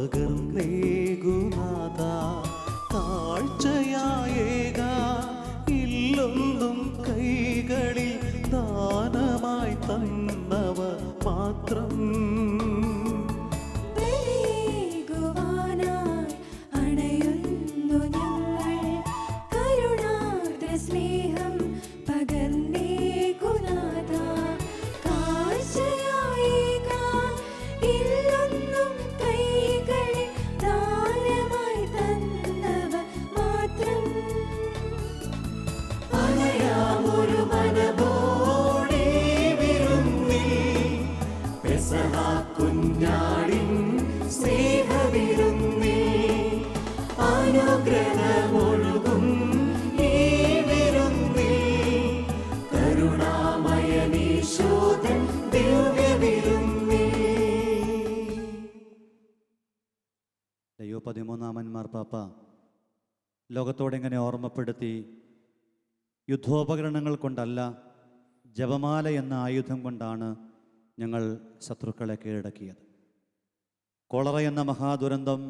പകർന്നേകുനാഥ കാഴ്ചയായേക ഇല്ലൊന്നും കൈകളിൽ ദാനമായി തന്നവർ മാത്രം. കുഞ്ഞാടിൻ സ്നേഹവിരുന്നിൽ അനുഗ്രഹമൊഴുകും ഈ വിരുന്നിൽ കരുണാമയനീശോദൻ ദിവ്യവിരുന്നിൽ. ലയോ 13 മാർപ്പാപ്പ ലോകത്തോടെങ്ങനെ ഓർമ്മപ്പെടുത്തി, യുദ്ധോപകരണങ്ങൾ കൊണ്ടല്ല, ജപമാല എന്ന ആയുധം കൊണ്ടാണ് ഞങ്ങൾ ശത്രുക്കളെ കീഴടക്കിയത്. കോളറ എന്ന മഹാദുരന്തം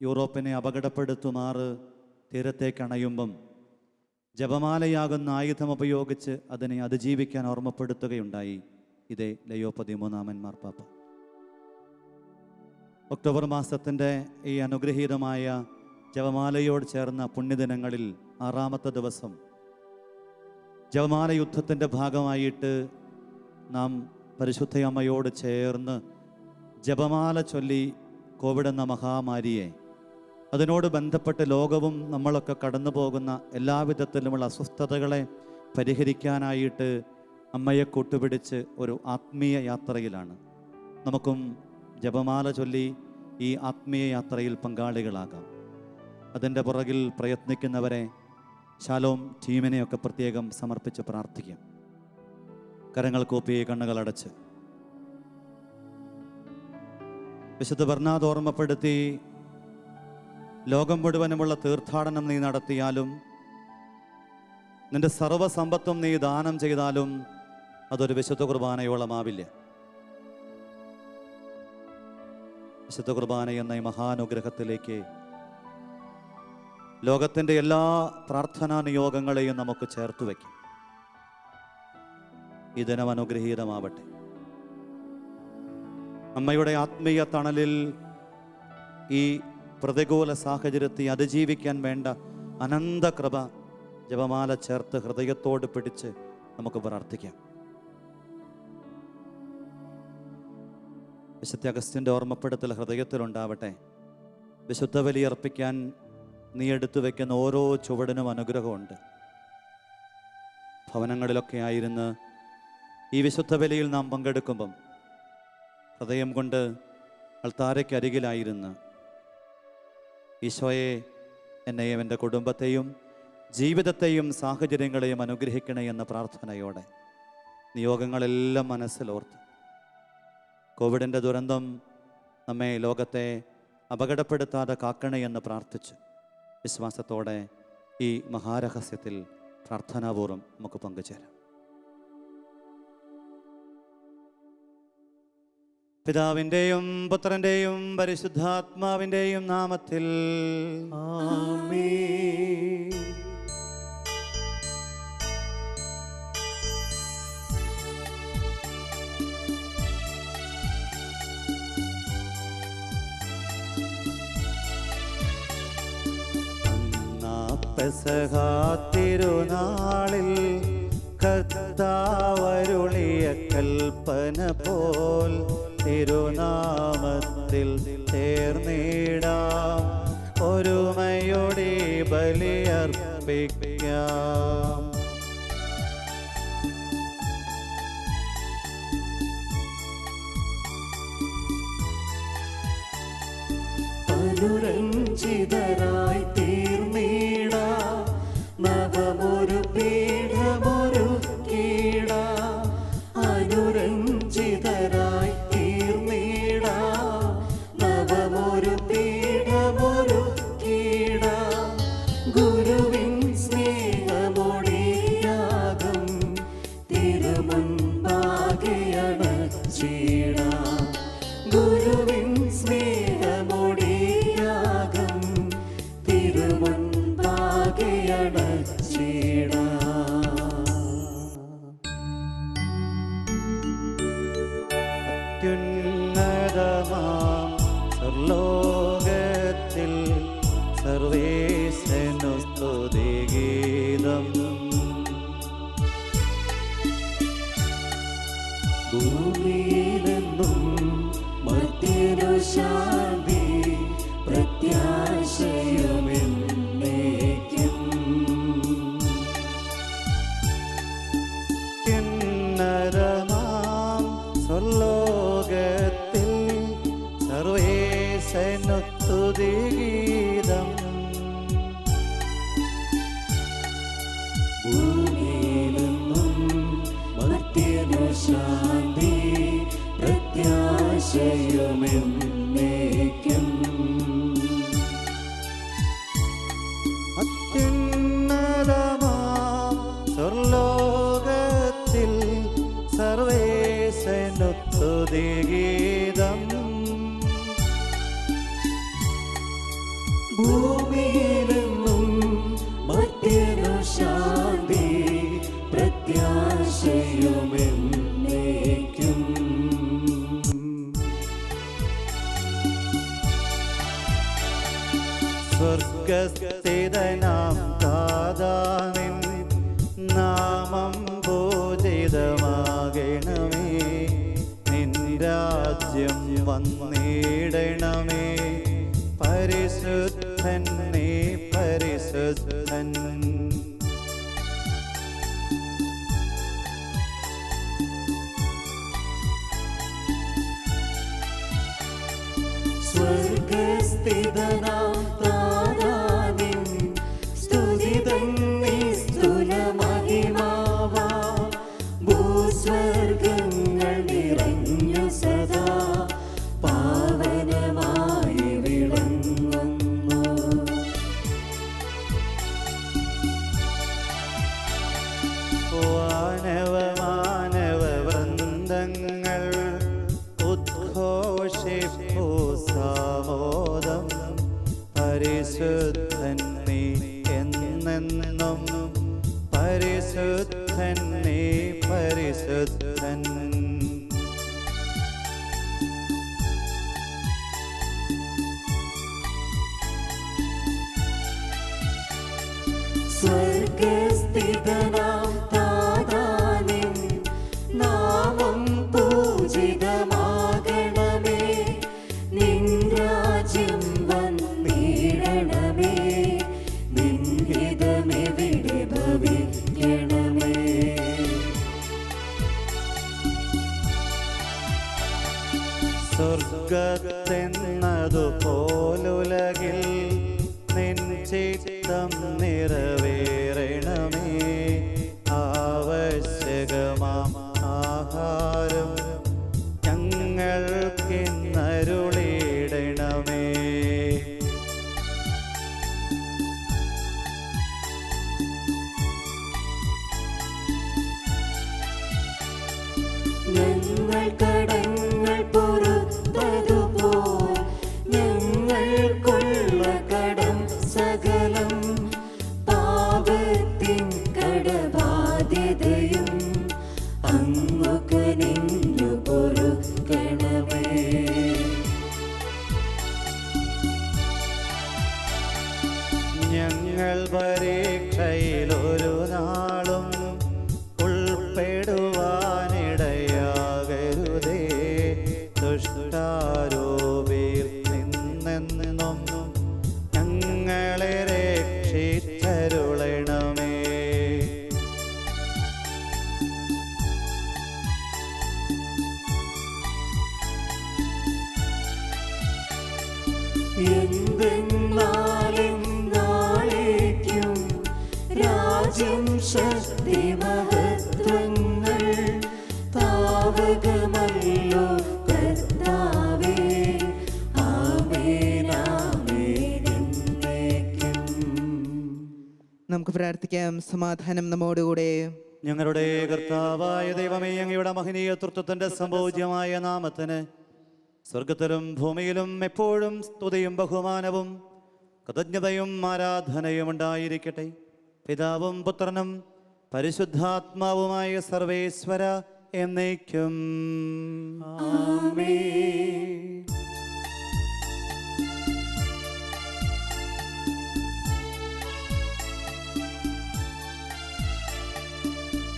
യൂറോപ്പിനെ അപകടപ്പെടുത്തുമാറ് തീരത്തേക്ക് അണയുമ്പം ജപമാലയാകുന്ന ആയുധം ഉപയോഗിച്ച് അതിനെ അതിജീവിക്കാൻ ഓർമ്മപ്പെടുത്തുകയുണ്ടായി ഇതേ ലയോ 13 മാർപ്പാപ്പ. ഒക്ടോബർ മാസത്തിൻ്റെ ഈ അനുഗ്രഹീതമായ ജപമാലയോട് ചേർന്ന പുണ്യദിനങ്ങളിൽ 6ാമത്തെ ദിവസം ജപമാല യുദ്ധത്തിൻ്റെ ഭാഗമായിട്ട് നാം പരിശുദ്ധയമ്മയോട് ചേർന്ന് ജപമാല ചൊല്ലി കോവിഡ് എന്ന മഹാമാരിയെ, അതിനോട് ബന്ധപ്പെട്ട് ലോകവും നമ്മളൊക്കെ കടന്നു പോകുന്ന എല്ലാവിധത്തിലുമുള്ള അസ്വസ്ഥതകളെ പരിഹരിക്കാനായിട്ട് അമ്മയെ കൂട്ടുപിടിച്ച് ഒരു ആത്മീയ യാത്രയിലാണ്. നമുക്കും ജപമാല ചൊല്ലി ഈ ആത്മീയ യാത്രയിൽ പങ്കാളികളാകാം. അതിൻ്റെ പുറകിൽ പ്രയത്നിക്കുന്നവരെ, ശാലോം ടീമിനെയൊക്കെ പ്രത്യേകം സമർപ്പിച്ച് പ്രാർത്ഥിക്കാം. കരങ്ങൾ കൂപ്പി കണ്ണുകൾ അടച്ച് വിശുദ്ധ ബർനാദ് ഓർമ്മപ്പെടുത്തി, ലോകം മുഴുവനുമുള്ള തീർത്ഥാടനം നീ നടത്തിയാലും നിന്റെ സർവ്വസമ്പത്തും നീ ദാനം ചെയ്താലും അതൊരു വിശുദ്ധ കുർബാനയോളമാവില്ല. വിശുദ്ധ കുർബാന എന്ന ഈ മഹാനുഗ്രഹത്തിലേക്ക് ലോകത്തിൻ്റെ എല്ലാ പ്രാർത്ഥനാ നിയോഗങ്ങളെയും നമുക്ക് ചേർത്ത് വയ്ക്കാം. ഈ ദിനം അനുഗ്രഹീതമാവട്ടെ. അമ്മയുടെ ആത്മീയ തണലിൽ ഈ പ്രതികൂല സാഹചര്യത്തെ അതിജീവിക്കാൻ വേണ്ട അനന്ത കൃപ ജപമാല ചേർത്ത് ഹൃദയത്തോട് പിടിച്ച് നമുക്ക് പ്രാർത്ഥിക്കാം. വിശുദ്ധ അഗസ്റ്റിൻ്റെ ഓർമ്മപ്പെടുത്തൽ ഹൃദയത്തിലുണ്ടാവട്ടെ. വിശുദ്ധ ബലിയർപ്പിക്കാൻ നീ എടുത്തു വയ്ക്കുന്ന ഓരോ ചുവടിനും അനുഗ്രഹമുണ്ട്. ഭവനങ്ങളിലൊക്കെ ആയിരുന്ന് ഈ വിശുദ്ധ ബലിയിൽ നാം പങ്കെടുക്കുമ്പം ഹൃദയം കൊണ്ട് അൾത്താരയ്ക്കരികിലായിരുന്ന് ഈശോയെ, എന്നെയും എൻ്റെ കുടുംബത്തെയും ജീവിതത്തെയും സാഹചര്യങ്ങളെയും അനുഗ്രഹിക്കണേ എന്ന പ്രാർത്ഥനയോടെ നിയോഗങ്ങളെല്ലാം മനസ്സിലോർത്ത്, കോവിഡിൻ്റെ ദുരന്തം നമ്മെ, ലോകത്തെ അപകടപ്പെടുത്താതെ കാക്കണേ എന്ന് പ്രാർത്ഥിച്ച് വിശ്വാസത്തോടെ ഈ മഹാരഹസ്യത്തിൽ പ്രാർത്ഥനാപൂർവ്വം നമുക്ക് പങ്കുചേരാം. പിതാവിൻ്റെയും പുത്രൻ്റെയും പരിശുദ്ധാത്മാവിൻ്റെയും നാമത്തിൽ ആമേൻ. പെസഹ തിരുനാളിൽ കർത്താവരുളിയ കൽപ്പന പോൽ തിരുനാമത്തിൽ ചേർന്നിടാം, ഒരുമയോടെ ബലിയർപ്പിക്കാം. അനുരഞ്ജിതരായി തീർന്നിടാം, നവമൊരു പീഠമൊരുക്കിടാം. അനുരഞ്ജിതരായി തീർന്നിടാം, നവമൊരു പീഠമൊരുക്കിടാം. ഗുരുവിൻ സ്നേഹമൊടിയാകും തിരുമുൻപാകെ അണച്ചിടാം. ഗുരുവിൻ സ്നേഹമൊ അത്യുന്നതമാം സർലോകത്തിൽ സർവേശനു സ്തുതിഗീതം. ഭൂമിയിലെന്നും മർത്യനു ശാന്തി പ്രത്യാശയുമെന്നേക്കും. അത്യുന്നതമാം സർലോകത്തിൽ സർവേശനു സ്തുതിഗീതം. ഭൂമിയിലെന്നും മർത്യനു ശാന്തി പ്രത്യാശയുമെന്നേക്കും. അത്യുന്നതമാം സ്വർലോകത്തിൽ സർവേശനു സ്തുതിഗീതം. ഭൂമിയിലെന്നും മർത്യനു ശാന്തി പ്രത്യാശയുമെന്നേക്കും. സ്വർഗസ്ഥിതനാം താതാനിൻ നാമം പൂജിതമാകണമേ. നിൻ രാജ്യം വന്നിടണമേ. പരിശുദ്ധൻ നീ പരിശുദ്ധൻ. സ്വർഗസ്ഥിതനാം താതാനിൻ സ്തുതിതൻ നിസ്തുലമഹിമാവാ. ഭൂസ്വർഗങ്ങൾ നിറഞ്ഞു സദാ പാവനമായി വിളങ്ങുന്നു. മാനവ വൃന്ദങ്ങൾ ഉദ്ഘോഷിപ്പൂ സാമോദം. പരിശുദ്ധൻ നീ എന്നെന്നും പരിശുദ്ധൻ നീ പരിശുദ്ധൻ. സ്വർഗസ്ഥിതനാം താതാനിൻ നാമം പൂജിതമാകണമേ. നിൻ രാജ്യം വന്നിടണമേ. നിൻ ഹിതമെവിടെ ഭവിക്കണമേ. സ്വർഗത്തെന്നതുപോലുലകിൽ നിൻ ചിത്തം നിറവേറണമേ. ആവശ്യകമാം ആഹാരം ഞങ്ങൾക്കിന്നരുളിയിടണമേ. ഞങ്ങൾ കടങ്ങൾ പൊറുത്തതുപോൽ ഞങ്ങൾക്കുള്ള കടം സകലം. പാപത്തിൻ കടബാധ്യതയും അങ്ങു കനിഞ്ഞു പൊറുക്കണമേ. ഞങ്ങൾ പരീക്ഷയിലൊരു നാളും ഉൾപ്പെടുവാനിടയാകരുതേ. ദുഷ്ടാരൂപിയിൽ നിന്നെന്നും ഞങ്ങളെ രക്ഷിച്ചരുളണമേ. എന്തെന്നാലെന്നാളേക്കും രാജ്യം ശക്തി മഹത്വങ്ങൾ താവകമല്ലോ കർത്താവേ. ആമേൻ ആമേൻ എന്നേക്കും. നമുക്ക് പ്രാർത്ഥിക്കാം. സമാധാനം നമ്മോടുകൂടെ. ഞങ്ങളുടെ കർത്താവായ ദൈവമേ, അങ്ങയുടെ മഹനീയ തൃത്വത്തിന്റെ സംഭോജ്യമായ നാമത്തിന് സ്വർഗത്തിലും ഭൂമിയിലും എപ്പോഴും സ്തുതിയും ബഹുമാനവും കൃതജ്ഞതയും ആരാധനയും ഉണ്ടായിരിക്കട്ടെ. പിതാവും പുത്രനും പരിശുദ്ധാത്മാവുമായ സർവേശ്വര എന്നേക്കും.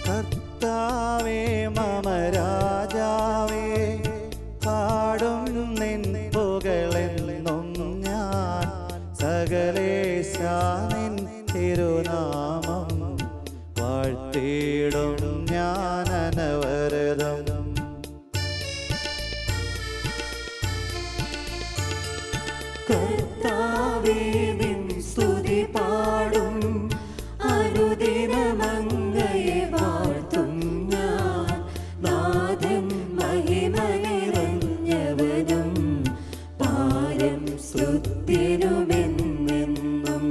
കർത്താവേ മമ രാജാവേ, പാടും നിൻ പുകളെന്നും ഞാൻ. സകലേശാ നിൻ തിരുനാമം വാഴ്ത്തിയിടും ഞാൻ അനവരതം. കർത്താവേ നിൻ സ്തുതി പാടും, അനുദിനമങ്ങയെ വാഴ്ത്തും ഞാൻ. നാഥൻ മഹിമ നിറഞ്ഞവനും പാരം സ്തുത്യനുമെന്നെന്നും.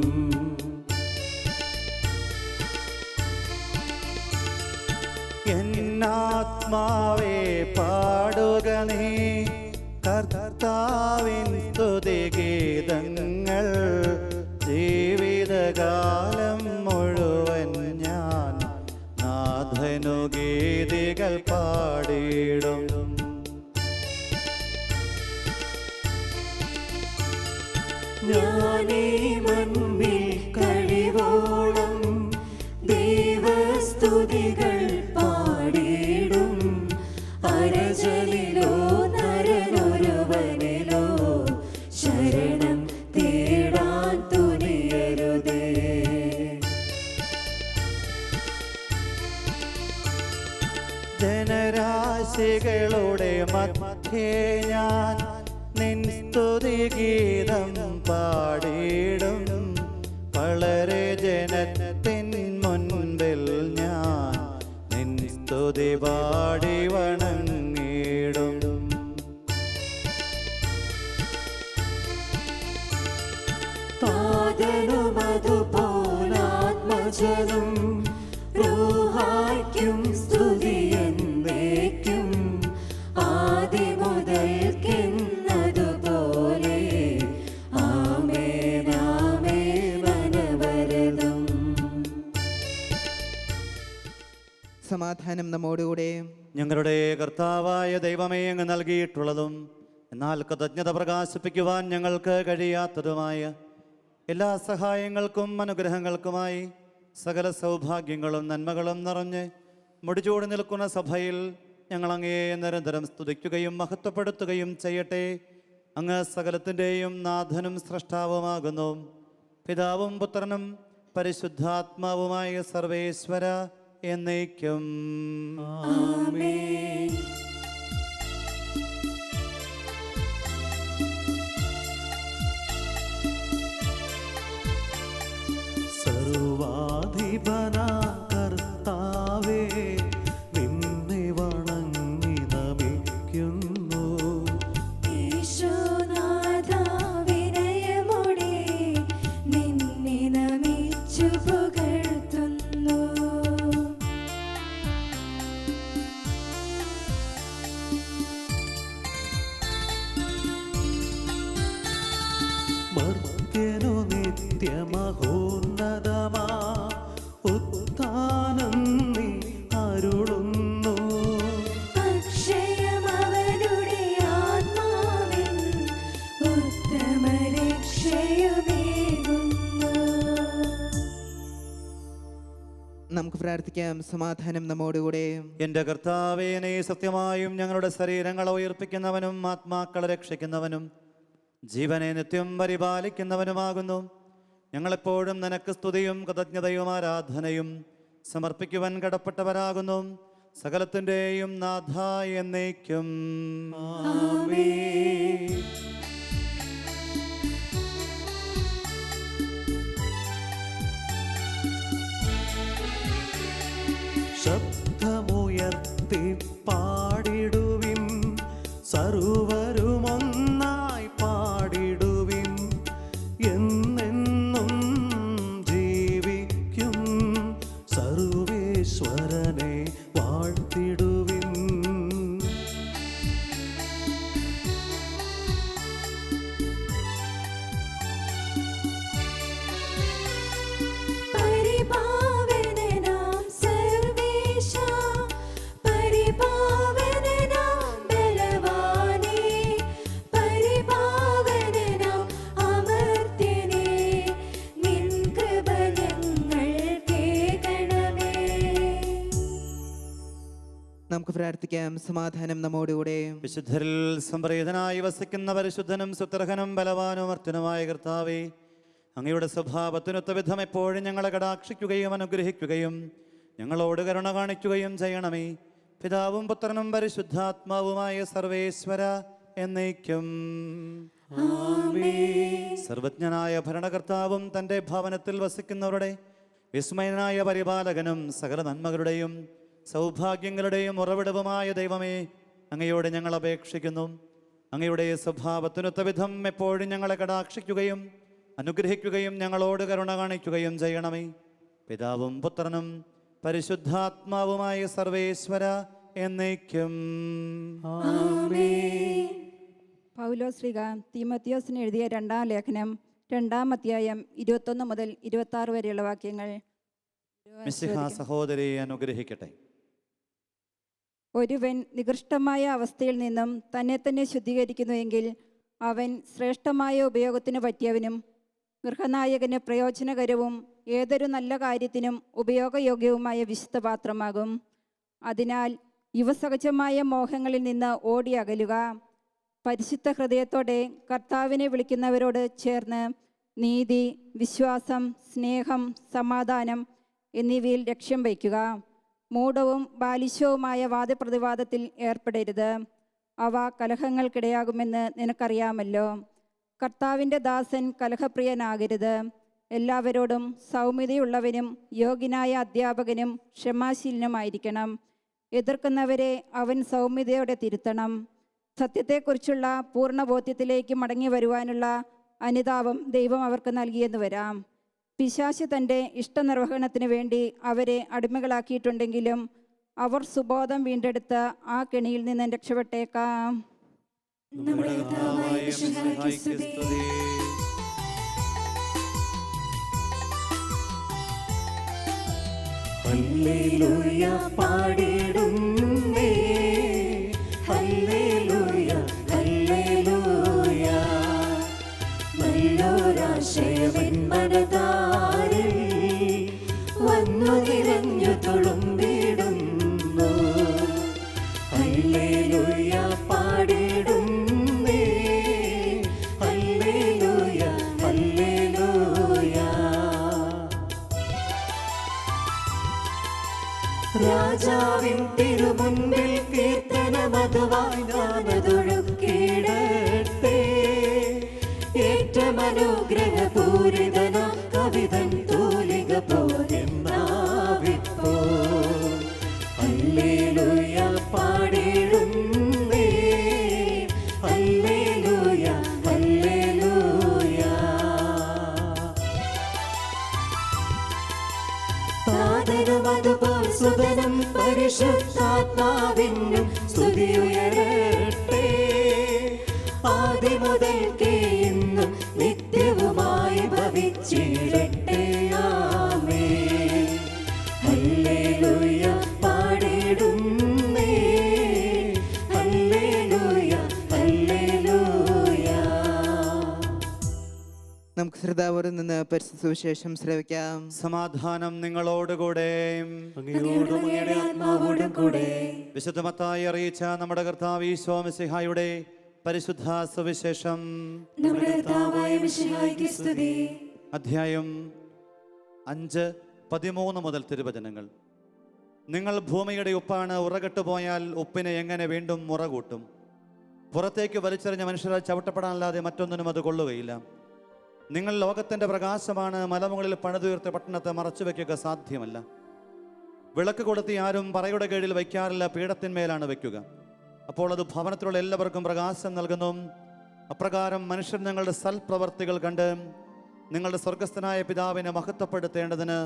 എന്നാത്മാവേ പാടുക നീ കർത്താവിൻ സ്തുതിഗീതങ്ങൾ. ജീവിതകാലം മുഴുവൻ ഞാൻ നാഥനു ഗീതികൾ പാടിയിടും. ഞാനീ മണ്ണിൽ കഴിവോളം ദൈവസ്തുതികൾ പാടിയിടും. അരജലിലോ നരനൊരുവനിലോ ശരണം തേടാൻ തുനിയരുതേ. ജനരാശികളുടെ മധ്യേ ഞാൻ നിൻ സ്തുതിഗീതം പാടിയിടും. വളരെ ജനത്തിൻ മുൻപിൽ ഞാൻ നിൻ സ്തുതി പാടി വണങ്ങിടും. താതനുമതുപോലാത്മജനും റൂഹായ്ക്കും സ്തുതിയെന്നേക്കും. ആദിമുതൽക്കെന്നതുപോലെ ആമേൻ ആമേൻ അനവരതം. സമാധാനം നമ്മോടുകൂടെ. ഞങ്ങളുടെ കർത്താവായ ദൈവമേ, അങ്ങ് നൽകിയിട്ടുള്ളതും എന്നാൽ കൃതജ്ഞത പ്രകാശിപ്പിക്കുവാൻ ഞങ്ങൾക്ക് കഴിയാത്തതുമായ എല്ലാ സഹായങ്ങൾക്കും അനുഗ്രഹങ്ങൾക്കുമായി സകല സൗഭാഗ്യങ്ങളും നന്മകളും നിറഞ്ഞ് മുടിചൂടി നിൽക്കുന്ന സഭയിൽ ഞങ്ങൾ അങ്ങയെ നിരന്തരം സ്തുതിക്കുകയും മഹത്വപ്പെടുത്തുകയും ചെയ്യട്ടെ. അങ്ങ് സകലത്തിൻ്റെയും നാഥനും സ്രഷ്ടാവുമാകുന്നു. പിതാവും പുത്രനും പരിശുദ്ധാത്മാവുമായ സർവേശ്വര എന്നേക്കും. ആമേൻ. സർവാധിപന കർത്താവേ, നിന്നെ വണങ്ങി നമിക്കുന്നു. ഈശോനാഥാ വിനയമോടെ നിന്നെ നമിച്ചു പുകഴ്ത്തുന്നു. മർത്യനു നിത്യമഹോന്നതമാ ഉത്ഥാനം നീ അരുളുന്നു. അക്ഷയമവനുടെ ആത്മാവിൻ ഉത്തമരക്ഷയുമേകുന്നു. നമുക്ക് പ്രാർത്ഥിക്കാം. സമാധാനം നമ്മോടുകൂടെ. എൻ്റെ കർത്താവേ, നീ സത്യമായും ഞങ്ങളുടെ ശരീരങ്ങളെ ഉയർപ്പിക്കുന്നവനും ആത്മാക്കളെ രക്ഷിക്കുന്നവനും ജീവനെ നിത്യം പരിപാലിക്കുന്നവനുമാകുന്നു. ഞങ്ങളെപ്പോഴും നിനക്ക് സ്തുതിയും കൃതജ്ഞതയും ആരാധനയും സമർപ്പിക്കുവാൻ കടപ്പെട്ടവരാകുന്നു. സകലത്തിൻ്റെയും നാഥ എന്നേക്കും. ആമേൻ. ശബ്ദമുയർത്തി പാടിടുവിൻ, സർവരുമൊന്നായി പാടിടുവിൻ. എന്നെന്നും ജീവിക്കും സർവേശ്വരനെ വാഴ്ത്തിടുവിൻ. പരിപാ നമുക്ക് പ്രാർത്ഥിക്കാം. സമാധാനം നമ്മോടുകൂടെ. വിശുദ്ധരിൽ സംപ്രീതനായി വസിക്കുന്ന പരിശുദ്ധനും സുത്രഹനും ബലവാനും അർത്തനുമായ കർത്താവേ, അങ്ങയുടെ സ്വഭാവത്തിനൊത്ത വിധം എപ്പോഴും ഞങ്ങളെ കടാക്ഷിക്കുകയും അനുഗ്രഹിക്കുകയും ഞങ്ങളോട് കരുണ കാണിക്കുകയും ചെയ്യണമേ. പിതാവും പുത്രനും പരിശുദ്ധാത്മാവുമായ സർവേശ്വര എന്നേക്കും. സർവജ്ഞനായ ഭരണകർത്താവും തൻ്റെ ഭവനത്തിൽ വസിക്കുന്നവരുടെ വിസ്മയനായ പരിപാലകനും സകല നന്മകളുടെയും സൗഭാഗ്യങ്ങളുടെയും ഉറവിടവുമായ ദൈവമേ, അങ്ങയോട് ഞങ്ങൾ അപേക്ഷിക്കുന്നു. അങ്ങയുടെ സ്വഭാവത്തിനൊത്ത വിധം എപ്പോഴും ഞങ്ങളെ കടാക്ഷിക്കുകയും അനുഗ്രഹിക്കുകയും ഞങ്ങളോട് കരുണ കാണിക്കുകയും ചെയ്യണമേ. പിതാവും പുത്രനും പരിശുദ്ധാത്മാവുമായ സർവേശ്വര എന്നേക്കും. പൗലോസ്ലീഹ തീമോത്തിയോസിന് എഴുതിയ 2-ാം ലേഖനം 2-ാം അധ്യായം 21 മുതൽ 26 വരെയുള്ള വാക്യങ്ങൾ. മിശിഹാ സഹോദരിയെ അനുഗ്രഹിക്കട്ടെ. ഒരുവൻ നികൃഷ്ടമായ അവസ്ഥയിൽ നിന്നും തന്നെ തന്നെ ശുദ്ധീകരിക്കുന്നുവെങ്കിൽ അവൻ ശ്രേഷ്ഠമായ ഉപയോഗത്തിന് പറ്റിയവനും ഗൃഹനായകന് പ്രയോജനകരവും ഏതൊരു നല്ല കാര്യത്തിനും ഉപയോഗയോഗ്യവുമായ വിശുദ്ധ പാത്രമാകും. അതിനാൽ യുവസഹജമായ മോഹങ്ങളിൽ നിന്ന് ഓടി അകലുക. പരിശുദ്ധ ഹൃദയത്തോടെ കർത്താവിനെ വിളിക്കുന്നവരോട് ചേർന്ന് നീതി, വിശ്വാസം, സ്നേഹം, സമാധാനം എന്നിവയിൽ ലക്ഷ്യം വയ്ക്കുക. മൂഢവും ബാലിശവുമായ വാദപ്രതിവാദത്തിൽ ഏർപ്പെടരുത്. അവ കലഹങ്ങൾക്കിടയാകുമെന്ന് നിനക്കറിയാമല്ലോ. കർത്താവിൻ്റെ ദാസൻ കലഹപ്രിയനാകരുത്. എല്ലാവരോടും സൗമ്യതയുള്ളവനും യോഗ്യനായ അധ്യാപകനും ക്ഷമാശീലനുമായിരിക്കണം. എതിർക്കുന്നവരെ അവൻ സൗമ്യതയോടെ തിരുത്തണം. സത്യത്തെക്കുറിച്ചുള്ള പൂർണ്ണബോധ്യത്തിലേക്ക് മടങ്ങി വരുവാനുള്ള അനുതാപം ദൈവം അവർക്ക് നൽകിയെന്ന് വരാം. പിശാച് തൻ്റെ ഇഷ്ടനിർവഹണത്തിന് വേണ്ടി അവരെ അടിമകളാക്കിയിട്ടുണ്ടെങ്കിലും അവർ സുബോധം വീണ്ടെടുത്ത് ആ കെണിയിൽ നിന്ന് രക്ഷപ്പെട്ടേക്കാം. നമ്മുടെ കർത്താവായ മിശിഹായ്ക്ക് സ്തുതി. ഹല്ലേലൂയ പാടിടുന്നേ, ഹല്ലേലൂയ ഹല്ലേലൂയ. നല്ലൊരാശയമെൻ മനതാരിൽ വന്നു നിറഞ്ഞു തുളുമ്പിടുന്നു. ഹല്ലേലൂയ പാടിടുന്നേ, ഹല്ലേലൂയ ഹല്ലേലൂയ. രാജാവിൻ തിരുമുൻപിൽ കീർത്തനമതുവായി ഞാനതൊഴുക്കിയിടട്ടെ. ഏറ്റമനുഗ്രഹപൂരിതന കവിതൻ തൂലിക പോരെന്നാവിപ്പോ. ഹല്ലേലൂയ പാടിടുന്നേ, ഹല്ലേലൂയ ഹല്ലേലൂയ. താതനും അതുപോൽ സുതനും പരിശുദ്ധാത്മാവിനും സ്തുതിയുയരട്ടെ. ആദിമുതൽക്കേ ഇന്നും നിത്യവുമായി ഭവിച്ചിടട്ടെ. ആമേൻ. ഹല്ലേലൂയ പാടിടുന്നേ, ഹല്ലേലൂയ ഹല്ലേലൂയ. നമുക്ക് ശ്രദ്ധാപൂർവ്വം നിന്ന് പരിശുദ്ധ സുവിശേഷം ശ്രവിക്കാം. സമാധാനം നിങ്ങളോടുകൂടെ. അങ്ങയോടും അങ്ങയുടെ ആത്മാവോടും കൂടെ. വിശുദ്ധ മത്തായി അറിയിച്ച നമ്മുടെ കർത്താവ് ഈശോ മിശിഹായുടെ പരിശുദ്ധ സുവിശേഷം. നമ്മുടെ കർത്താവായ മിശിഹായ്ക്ക് സ്തുതി. അധ്യായം 5:13 മുതൽ തിരുവചനങ്ങൾ. നിങ്ങൾ ഭൂമിയുടെ ഉപ്പാണ്. ഉറകെട്ടു പോയാൽ ഉപ്പിനെ എങ്ങനെ വീണ്ടും മുറ കൂട്ടും? പുറത്തേക്ക് വലിച്ചെറിഞ്ഞ മനുഷ്യരാൽ ചവിട്ടപ്പെടാനല്ലാതെ മറ്റൊന്നിനും അത് കൊള്ളുകയില്ല. നിങ്ങൾ ലോകത്തിൻ്റെ പ്രകാശമാണ്. മലമുകളിൽ പണിതുയർത്ത പട്ടണത്തെ മറച്ചു വയ്ക്കുക സാധ്യമല്ല. വിളക്ക് കൊളുത്തി ആരും പറയുടെ കീഴിൽ വയ്ക്കാറില്ല, പീഠത്തിന്മേലാണ് വയ്ക്കുക. അപ്പോൾ അത് ഭവനത്തിലുള്ള എല്ലാവർക്കും പ്രകാശം നൽകുന്നു. അപ്രകാരം മനുഷ്യർ നിങ്ങളുടെ സൽപ്രവർത്തികൾ കണ്ട് നിങ്ങളുടെ സ്വർഗസ്ഥനായ പിതാവിനെ മഹത്വപ്പെടുത്തേണ്ടതിന്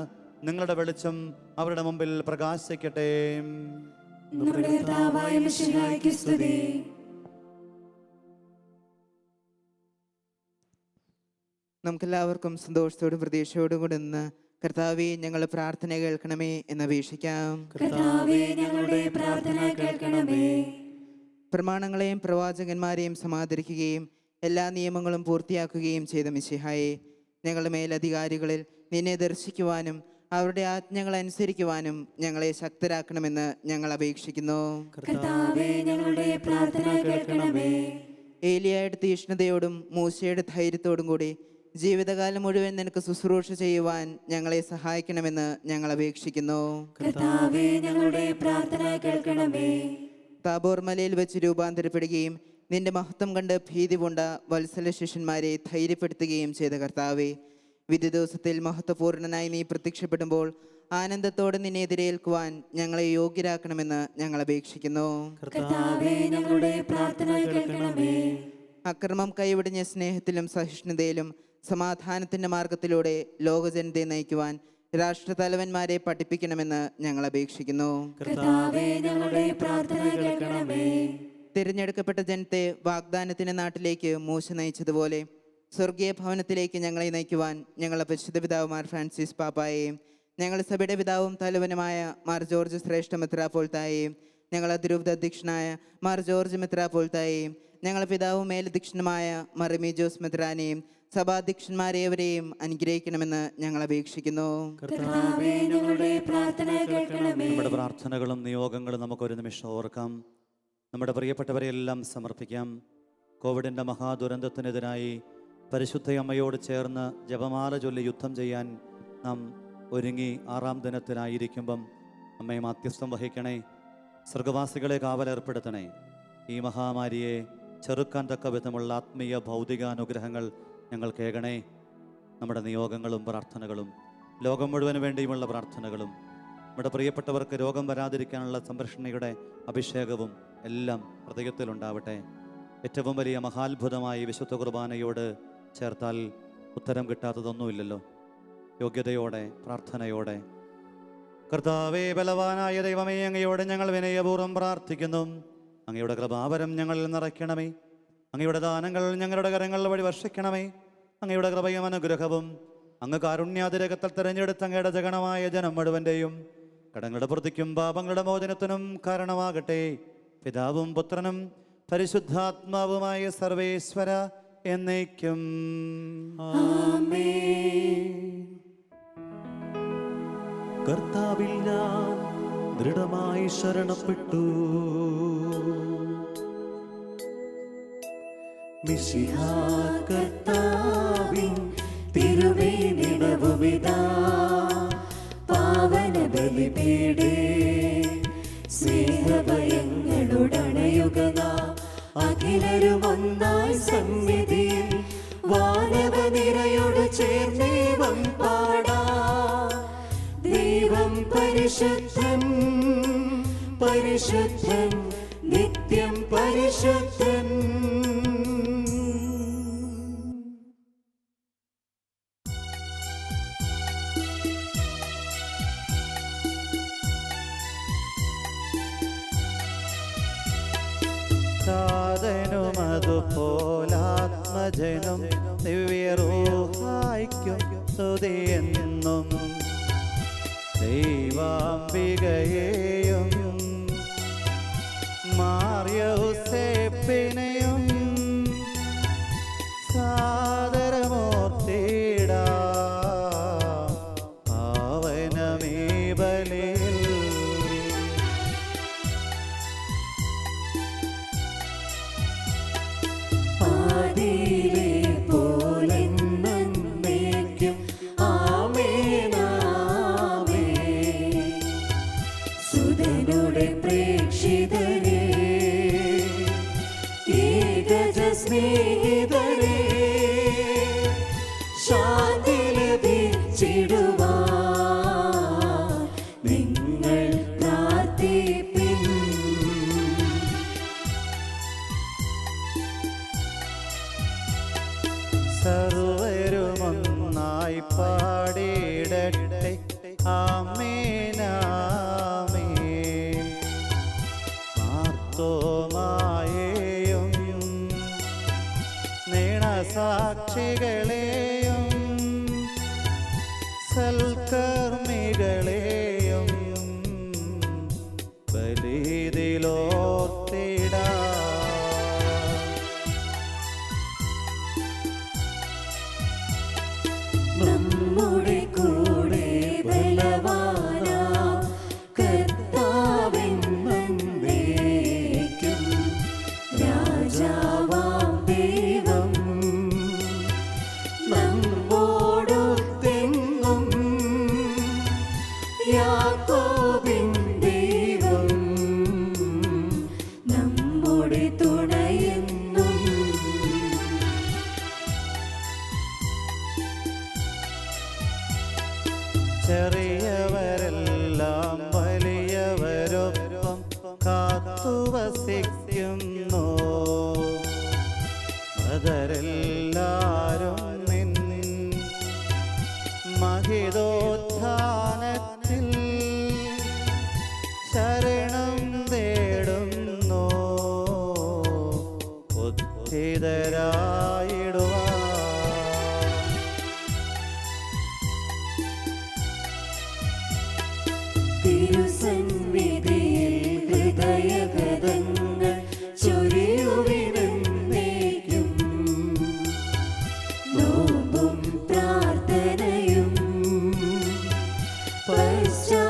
നിങ്ങളുടെ വെളിച്ചം അവരുടെ മുമ്പിൽ പ്രകാശിക്കട്ടെ. നമ്മുടെ കർത്താവായ മിശിഹായ്ക്ക് സ്തുതി. നമുക്കെല്ലാവർക്കും സന്തോഷത്തോടും പ്രതീക്ഷയോടും കൂടെ നിന്ന് കർത്താവേ, ഞങ്ങളുടെ പ്രാർത്ഥന കേൾക്കണമേ എന്ന് അപേക്ഷിക്കാം. കർത്താവേ, ഞങ്ങളുടെ പ്രാർത്ഥന കേൾക്കണമേ. പ്രമാണങ്ങളെയും പ്രവാചകന്മാരെയും സമാദരിക്കുകയും എല്ലാ നിയമങ്ങളും പൂർത്തിയാക്കുകയും ചെയ്ത മിശിഹായെ, ഞങ്ങളുടെ മേലധികാരികളിൽ നിന്നെ ദർശിക്കുവാനും അവരുടെ ആജ്ഞകൾ അനുസരിക്കുവാനും ഞങ്ങളെ ശക്തരാക്കണമെന്ന് ഞങ്ങൾ അപേക്ഷിക്കുന്നു. കർത്താവേ ഞങ്ങളുടെ പ്രാർത്ഥന കേൾക്കണമേ. ഏലിയായുടെ തീഷ്ണതയോടും മൂശയുടെ ധൈര്യത്തോടും കൂടി ജീവിതകാലം മുഴുവൻ നിനക്ക് ശുശ്രൂഷ ചെയ്യുവാൻ ഞങ്ങളെ സഹായിക്കണമെന്ന് ഞങ്ങൾ അപേക്ഷിക്കുന്നു. കർത്താവേ ഞങ്ങളുടെ പ്രാർത്ഥന കേൾക്കണമേ. താബോർ മലയിൽ വെച്ച് രൂപാന്തരപ്പെടുകയും നിന്റെ മഹത്വം കണ്ട് ഭീതി പൂണ്ട വത്സല ശിഷ്യന്മാരെ ധൈര്യപ്പെടുത്തുകയും ചെയ്ത കർത്താവേ, വിധി ദിവസത്തിൽ മഹത്വപൂർണനായി നീ പ്രത്യക്ഷപ്പെടുമ്പോൾ ആനന്ദത്തോടെ നിന്നെ എതിരേൽക്കുവാൻ ഞങ്ങളെ യോഗ്യരാക്കണമെന്ന് ഞങ്ങൾ അപേക്ഷിക്കുന്നു. കർത്താവേ ഞങ്ങളുടെ പ്രാർത്ഥന കേൾക്കണമേ. അക്രമം കൈവിടിഞ്ഞ സ്നേഹത്തിലും സഹിഷ്ണുതയിലും സമാധാനത്തിന്റെ മാർഗത്തിലൂടെ ലോകജനതയെ നയിക്കുവാൻ രാഷ്ട്രതലവന്മാരെ പഠിപ്പിക്കണമെന്ന് ഞങ്ങൾ അപേക്ഷിക്കുന്നു. കർത്താവേ ഞങ്ങളുടെ പ്രാർത്ഥന കേൾക്കണമേ. തിരഞ്ഞെടുക്കപ്പെട്ട ജനത്തെ വാഗ്ദാനത്തിന്റെ നാട്ടിലേക്ക് മൂശ നയിച്ചതുപോലെ സ്വർഗീയ ഭവനത്തിലേക്ക് ഞങ്ങളെ നയിക്കുവാൻ ഞങ്ങളുടെ പരിശുദ്ധ പിതാവുമാർ ഫ്രാൻസിസ് പാപ്പായെയും ഞങ്ങളുടെ സഭയുടെ പിതാവും തലവനുമായ മാർ ജോർജ് ശ്രേഷ്ഠ മെത്രാപ്പോൽത്തായെയും ഞങ്ങളുടെ അതിരൂപത അധ്യക്ഷനായ മാർ ജോർജ് മെത്രാപ്പോൽത്തായെയും ഞങ്ങളുടെ പിതാവും മേലധ്യക്ഷനുമായ മറിമി ജോസ് മെത്രാനെയും സഭാധ്യക്ഷന്മാരേവരെയും അനുഗ്രഹിക്കണമെന്ന് ഞങ്ങൾ അപേക്ഷിക്കുന്നു. കർത്താവേ ഞങ്ങളുടെ പ്രാർത്ഥന കേൾക്കണമേ. നമ്മുടെ പ്രാർത്ഥനകളും നിയോഗങ്ങളും നമുക്കൊരു നിമിഷം ഓർക്കാം. നമ്മുടെ പ്രിയപ്പെട്ടവരെയെല്ലാം സമർപ്പിക്കാം. കോവിഡിൻ്റെ മഹാദുരന്തത്തിനെതിരായി പരിശുദ്ധ അമ്മയോട് ചേർന്ന് ജപമാല ചൊല്ലി യുദ്ധം ചെയ്യാൻ നാം ഒരുങ്ങി 6-ാം ദിനത്തിലായിരിക്കുമ്പം അമ്മയെ മാധ്യസ്ഥം വഹിക്കണേ. സ്വർഗവാസികളെ കാവലേർപ്പെടുത്തണേ. ഈ മഹാമാരിയെ ചെറുക്കാൻ തക്ക വിധമുള്ള ആത്മീയ ഭൗതികാനുഗ്രഹങ്ങൾ ഞങ്ങൾ കേൾക്കണേ. നമ്മുടെ നിയോഗങ്ങളും പ്രാർത്ഥനകളും ലോകം മുഴുവന് വേണ്ടിയുമുള്ള പ്രാർത്ഥനകളും നമ്മുടെ പ്രിയപ്പെട്ടവർക്ക് രോഗം വരാതിരിക്കാനുള്ള സംരക്ഷണയുടെ അഭിഷേകവും എല്ലാം ഹൃദയത്തിലുണ്ടാവട്ടെ. ഏറ്റവും വലിയ മഹാത്ഭുതമായി വിശുദ്ധ കുർബാനയോട് ചേർത്താൽ ഉത്തരം കിട്ടാത്തതൊന്നുമില്ലല്ലോ. യോഗ്യതയോടെ പ്രാർത്ഥനയോടെ കർത്താവേ, ബലവാനായ ദൈവമേ, അങ്ങയോട് ഞങ്ങൾ വിനയപൂർവ്വം പ്രാർത്ഥിക്കുന്നു. അങ്ങയുടെ കൃപാവരം ഞങ്ങളിൽ നിറയ്ക്കണമേ. അങ്ങയുടെ ദാനങ്ങൾ ഞങ്ങളുടെ കരങ്ങൾ വഴി വർഷിക്കണമേ. അങ്ങയുടെ കൃപയും അനുഗ്രഹവും അങ്ങ് കാരുണ്യാതിരകത്തിൽ തിരഞ്ഞെടുത്ത അങ്ങയുടെ ജഗണമായ ജനം മുഴുവൻ്റെയും കടങ്ങളുടെ പ്രതിക്കും പാപങ്ങളുടെ മോചനത്തിനും കാരണമാകട്ടെ. പിതാവും പുത്രനും പരിശുദ്ധാത്മാവുമായ സർവേശ്വര എന്നേക്കും കർത്താവിൽ ഞാൻ ദൃഢമായി ശരണപ്പെട്ടു. മിശിഹാ കർത്താവിൻ തിരുമേനിടവുമിതാ പാവന ബലിപീഠേ സ്നേഹഭയങ്ങളുടണയുക നാം അഖിലരും ഒന്നായി സന്നിധിയിൽ വാനവ നിരയോട് ചേർന്നേവം പാടാ. ദൈവം പരിശുദ്ധൻ പരിശുദ്ധൻ നിത്യം പരിശുദ്ധൻ. സാധനും അതുപോലാത്മജനും ദിവ്യറൂഹായ്ക്കും സ്തുതിയെന്നും ദൈവാംബികയെയും മാർയൗസേപ്പിനെയും സാദരമൂർത്തിയിടാം പാവനമീ ബലിയിൽ. ആദിയിലെ പോലെന്നേക്കും ആമേനാമേൻ. സുതനുടെ പ്രേക്ഷിതരേ ഏകജ സ്നേഹിതരേ ശാന്തി ലഭിച്ചിടുവാൻ നിങ്ങൾ പ്രാർത്ഥിപ്പിൻ. സർവരുമൊന്നായി പാടിയിടട്ടെ ആമേനാമേൻ. മാർത്തോമായെയും നേണസാക്ഷികളെയും സൽക്കർമ്മികളെയും ബലിയിലോർത്തിടാം. നമ്മുടെ കൂടെ ബലവാനായ ഛേദരായിടുവാൻ. തിരുസന്നിധിയിൽ ഹൃദയഗതങ്ങൾ ചൊരിയുവിനെന്നേക്കും. നോമ്പും പ്രാർത്ഥനയും പശ്ചാത്താപവുമായി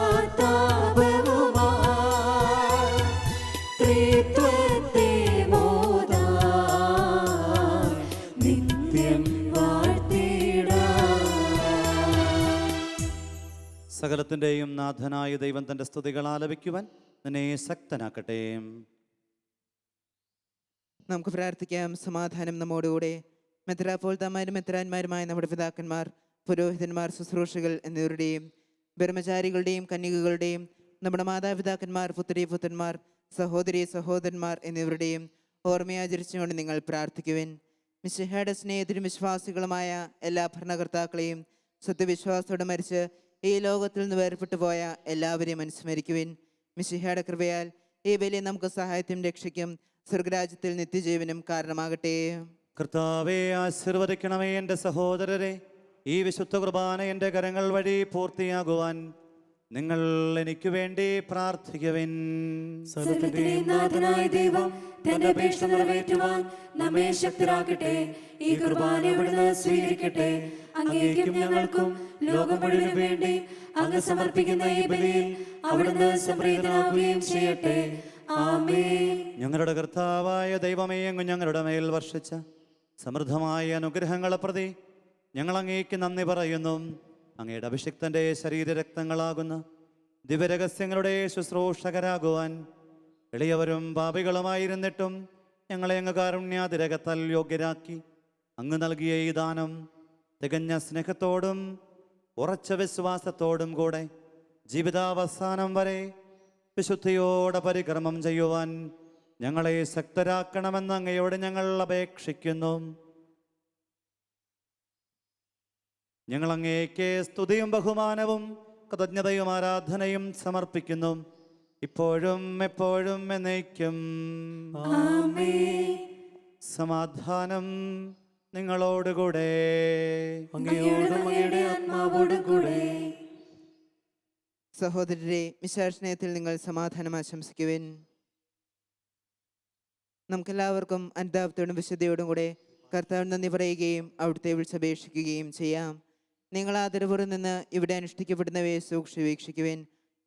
ത്രിത്വത്തെ മോദാൻ നിത്യം വാഴ്ത്തിടാം. സകലത്തിൻ്റെയും നാഥനായ ദൈവം തൻ്റെ സ്തുതികൾ ആലപിക്കുവാൻ നിന്നെ ശക്തനാക്കട്ടെ. നമുക്ക് പ്രാർത്ഥിക്കാം. സമാധാനം നമ്മോടുകൂടെ. മെത്രാപ്പോൽത്താമാരും മെത്രാന്മാരുമായ നമ്മുടെ പിതാക്കന്മാർ, പുരോഹിതന്മാർ, ശുശ്രൂഷകൾ എന്നിവരുടെയും ബ്രഹ്മചാരികളുടെയും കന്യകകളുടെയും നമ്മുടെ മാതാപിതാക്കന്മാർ, പുത്രി പുത്രന്മാർ, സഹോദരി സഹോദരന്മാർ എന്നിവരുടെയും ഓർമ്മയാചരിച്ചുകൊണ്ട് നിങ്ങൾ പ്രാർത്ഥിക്കുവിൻ. മിശിഹായുടെ സ്നേഹത്തിലും വിശ്വാസികളുമായ എല്ലാ ഭരണകർത്താക്കളെയും സത്യവിശ്വാസത്തോടെ മരിച്ച് ഈ ലോകത്തിൽ നിന്ന് വേർപെട്ടു പോയ എല്ലാവരെയും അനുസ്മരിക്കുവിൻ. മിശിഹായുടെ കൃപയാൽ ഈ വലിയ നമുക്ക് സഹായത്തിനും രക്ഷയ്ക്കും സ്വർഗരാജ്യത്തിൽ നിത്യജീവനും കാരണമാകട്ടെ. കർത്താവെ ആശീർവദിക്കണമേ എൻ്റെ സഹോദരരെ. ഈ വിശുദ്ധ കുർബാന എൻ്റെ കരങ്ങൾ വഴി പൂർത്തിയാകുവാൻ നിങ്ങൾ എനിക്ക് വേണ്ടി പ്രാർത്ഥിക്കുവിൻ. സകലത്തിന്റെയും നാഥനായ ദൈവം തന്റെ അപേക്ഷ നിറവേറ്റുവാൻ നമ്മെ ശക്തരാക്കട്ടെ. ഈ കുർബാന ഇവിടുന്ന് സ്വീകരിക്കട്ടെ. അങ്ങേക്കും ഞങ്ങൾക്കും ലോകം മുഴുവനും വേണ്ടി അങ്ങ് സമർപ്പിക്കുന്ന ഈ ബലിയിൽ അവിടുന്ന് സംപ്രീതനാകുകയും ചെയ്യട്ടെ. ആമേൻ. ഞങ്ങളുടെ കർത്താവായ ദൈവമേ, അങ്ങ് ഞങ്ങളുടെ മേൽ വർഷിച്ച സമൃദ്ധമായ അനുഗ്രഹങ്ങളെ പ്രതി ഞങ്ങൾ അങ്ങേക്ക് നന്ദി പറയുന്നു. അങ്ങയുടെ അഭിഷിക്തൻ്റെ ശരീരരക്തങ്ങളാകുന്ന ദിവ്യരഹസ്യങ്ങളുടെ ശുശ്രൂഷകരാകുവാൻ എളിയവരും പാപികളുമായിരുന്നിട്ടും ഞങ്ങളെ അങ്ങ് കാരുണ്യാതിരകത്താൽ യോഗ്യരാക്കി അങ്ങ് നൽകിയ ഈ ദാനം തികഞ്ഞ സ്നേഹത്തോടും ഉറച്ച വിശ്വാസത്തോടും കൂടെ ജീവിതാവസാനം വരെ വിശുദ്ധിയോടെ പരിക്രമം ചെയ്യുവാൻ ഞങ്ങളെ ശക്തരാക്കണമെന്ന് അങ്ങയോട് ഞങ്ങൾ അപേക്ഷിക്കുന്നു. ഞങ്ങൾ അങ്ങേക്ക് സ്തുതിയും ബഹുമാനവും കൃതജ്ഞതയും ആരാധനയും സമർപ്പിക്കുന്നു, ഇപ്പോഴും എപ്പോഴും എന്നേക്കും. സമാധാനം നിങ്ങളോടുകൂടെ. അങ്ങയോടും അങ്ങയുടെ ആത്മാവോടും കൂടെ. സഹോദരരെ, മിശാസ്നേഹത്തിൽ നിങ്ങൾ സമാധാനം ആശംസിക്കുവിൻ. നമുക്കെല്ലാവർക്കും അനുതാപത്തോടും വിശുദ്ധിയോടും കൂടെ കർത്താവിന് നന്ദി പറയുകയും അവിടുത്തെ വിളിച്ചപേക്ഷിക്കുകയും ചെയ്യാം. നിങ്ങൾ ആദരവോടെ നിന്ന് ഇവിടെ അനുഷ്ഠിക്കപ്പെടുന്നവയെ സൂക്ഷിച്ച് വീക്ഷിക്കുവിൻ.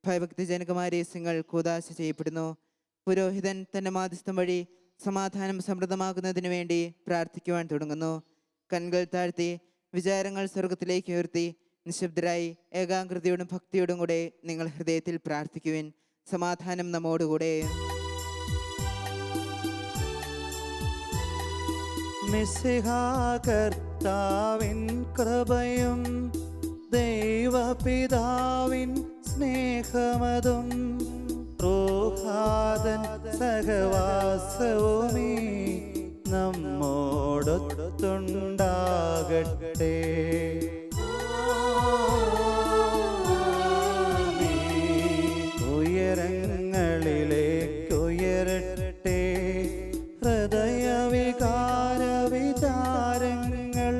ഭയഭക്തിജനകമായ രഹസ്യങ്ങൾ കൂദാശ ചെയ്യപ്പെടുന്നു. പുരോഹിതൻ തൻ്റെ മാധ്യസ്ഥം വഴി സമാധാനം സമൃദ്ധമാകുന്നതിന് വേണ്ടി പ്രാർത്ഥിക്കുവാൻ തുടങ്ങുന്നു. കൺകൾ താഴ്ത്തി വിചാരങ്ങൾ സ്വർഗത്തിലേക്ക് ഉയർത്തി നിശബ്ദരായി ഏകാഗ്രതയോടും ഭക്തിയോടും കൂടെ നിങ്ങൾ ഹൃദയത്തിൽ പ്രാർത്ഥിക്കുവിൻ. സമാധാനം നമ്മോടുകൂടെ. മിശിഹാ കർത്താവിൻ കൃപയും ദൈവപിതാവിൻ സ്നേഹമതും റൂഹാദൻ സഹവാസവുമീ നമ്മോടൊത്തുണ്ടാകട്ടെ. ഉയരങ്ങളിലേക്കുയരട്ടെ ഹൃദയവികാര വിചാരങ്ങൾ.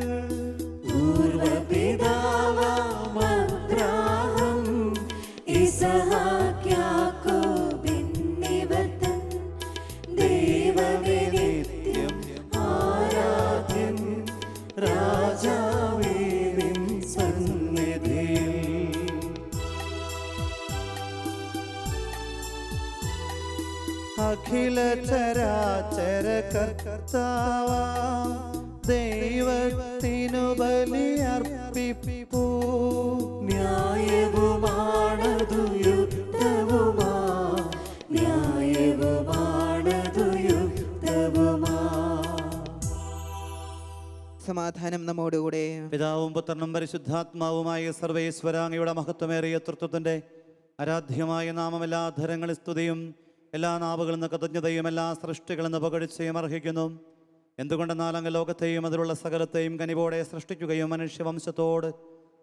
പൂർവപിതാവാം അബ്രാഹം ഇസഹാക്ക് യാക്കോബ് എന്നിവർ തൻ ദൈവമേ നിത്യം ആരാധ്യൻ രാജാവേ നിൻ സന്നിധിയിൽ. അഖില ചരാചര കർത്താവാം ദൈവത്തിനു ബലിയർപ്പിപ്പൂ. ന്യായവുമാണതു യുക്തവുമാ, ന്യായവുമാണതു യുക്തവുമാ. സമാധാനം നമ്മോടുകൂടെ. പിതാവും പുത്രനും പരിശുദ്ധാത്മാവുമായ സർവേശ്വര, അങ്ങയുടെ മഹത്വമേറിയ തൃത്വത്തിൻ്റെ ആരാധ്യമായ നാമം എല്ലാ ധരങ്ങളിൽ സ്തുതിയും എല്ലാ നാവുകളിൽ നിന്ന് കൃതജ്ഞതയും എല്ലാ സൃഷ്ടികളിൽ നിന്ന് പുകഴ്ചയും അർഹിക്കുന്നു. എന്തുകൊണ്ടെന്നാൽ അങ്ങ് ലോകത്തെയും അതിലുള്ള സകലത്തെയും കനിവോടെ സൃഷ്ടിക്കുകയും മനുഷ്യവംശത്തോട്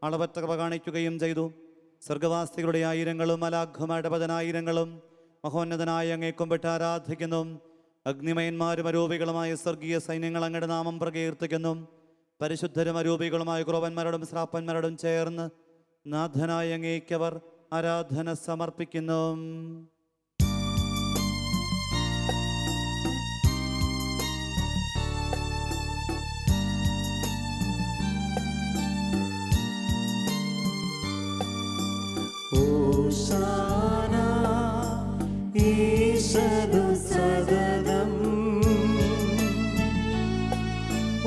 അളവറ്റ കൃപ കാണിക്കുകയും ചെയ്തു. സ്വർഗവാസികളുടെ ആയിരങ്ങളും മലാഖമാരുടെ പതിനായിരങ്ങളും മഹോന്നതനായ അങ്ങേ കുമ്പിട്ട് ആരാധിക്കുന്നു. അഗ്നിമയന്മാരും അരൂപികളുമായ സ്വർഗീയ സൈന്യങ്ങൾ അങ്ങയുടെ നാമം പ്രകീർത്തിക്കുന്നു. പരിശുദ്ധരും അരൂപികളുമായ ക്രോവന്മാരോടും ശ്രാപ്പന്മാരോടും ചേർന്ന് നാഥനായ അങ്ങേക്കവർ ആരാധന സമർപ്പിക്കുന്നു. ഓശാന ഈശനു സദനം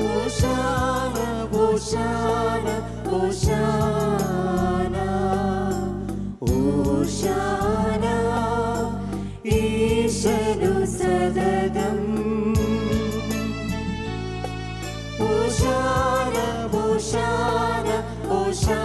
ഓശാന ഓശാന ഓശാന ഓശാന ഈശനു സദനം ഓശാന ഓശാന ഓശാന.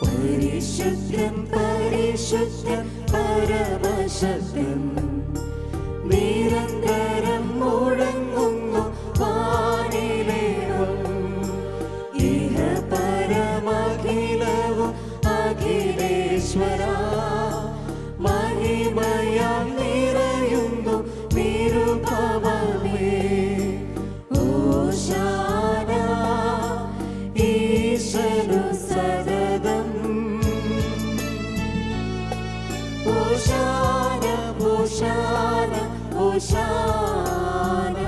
പരിശുദ്ധൻ പരിശുദ്ധൻ പരമശക്തൻ നിരന്തരം മുഴങ്ങുന്നു വാനിലേവം ഇഹ പരമഖിലവും അഖിലേശ്വര മഹിമയാൽ നിറയുന്നു നിരുപമമേ. ഓശാന ഈശനു സദനം ഓശാന ഓശാന ഓശാന.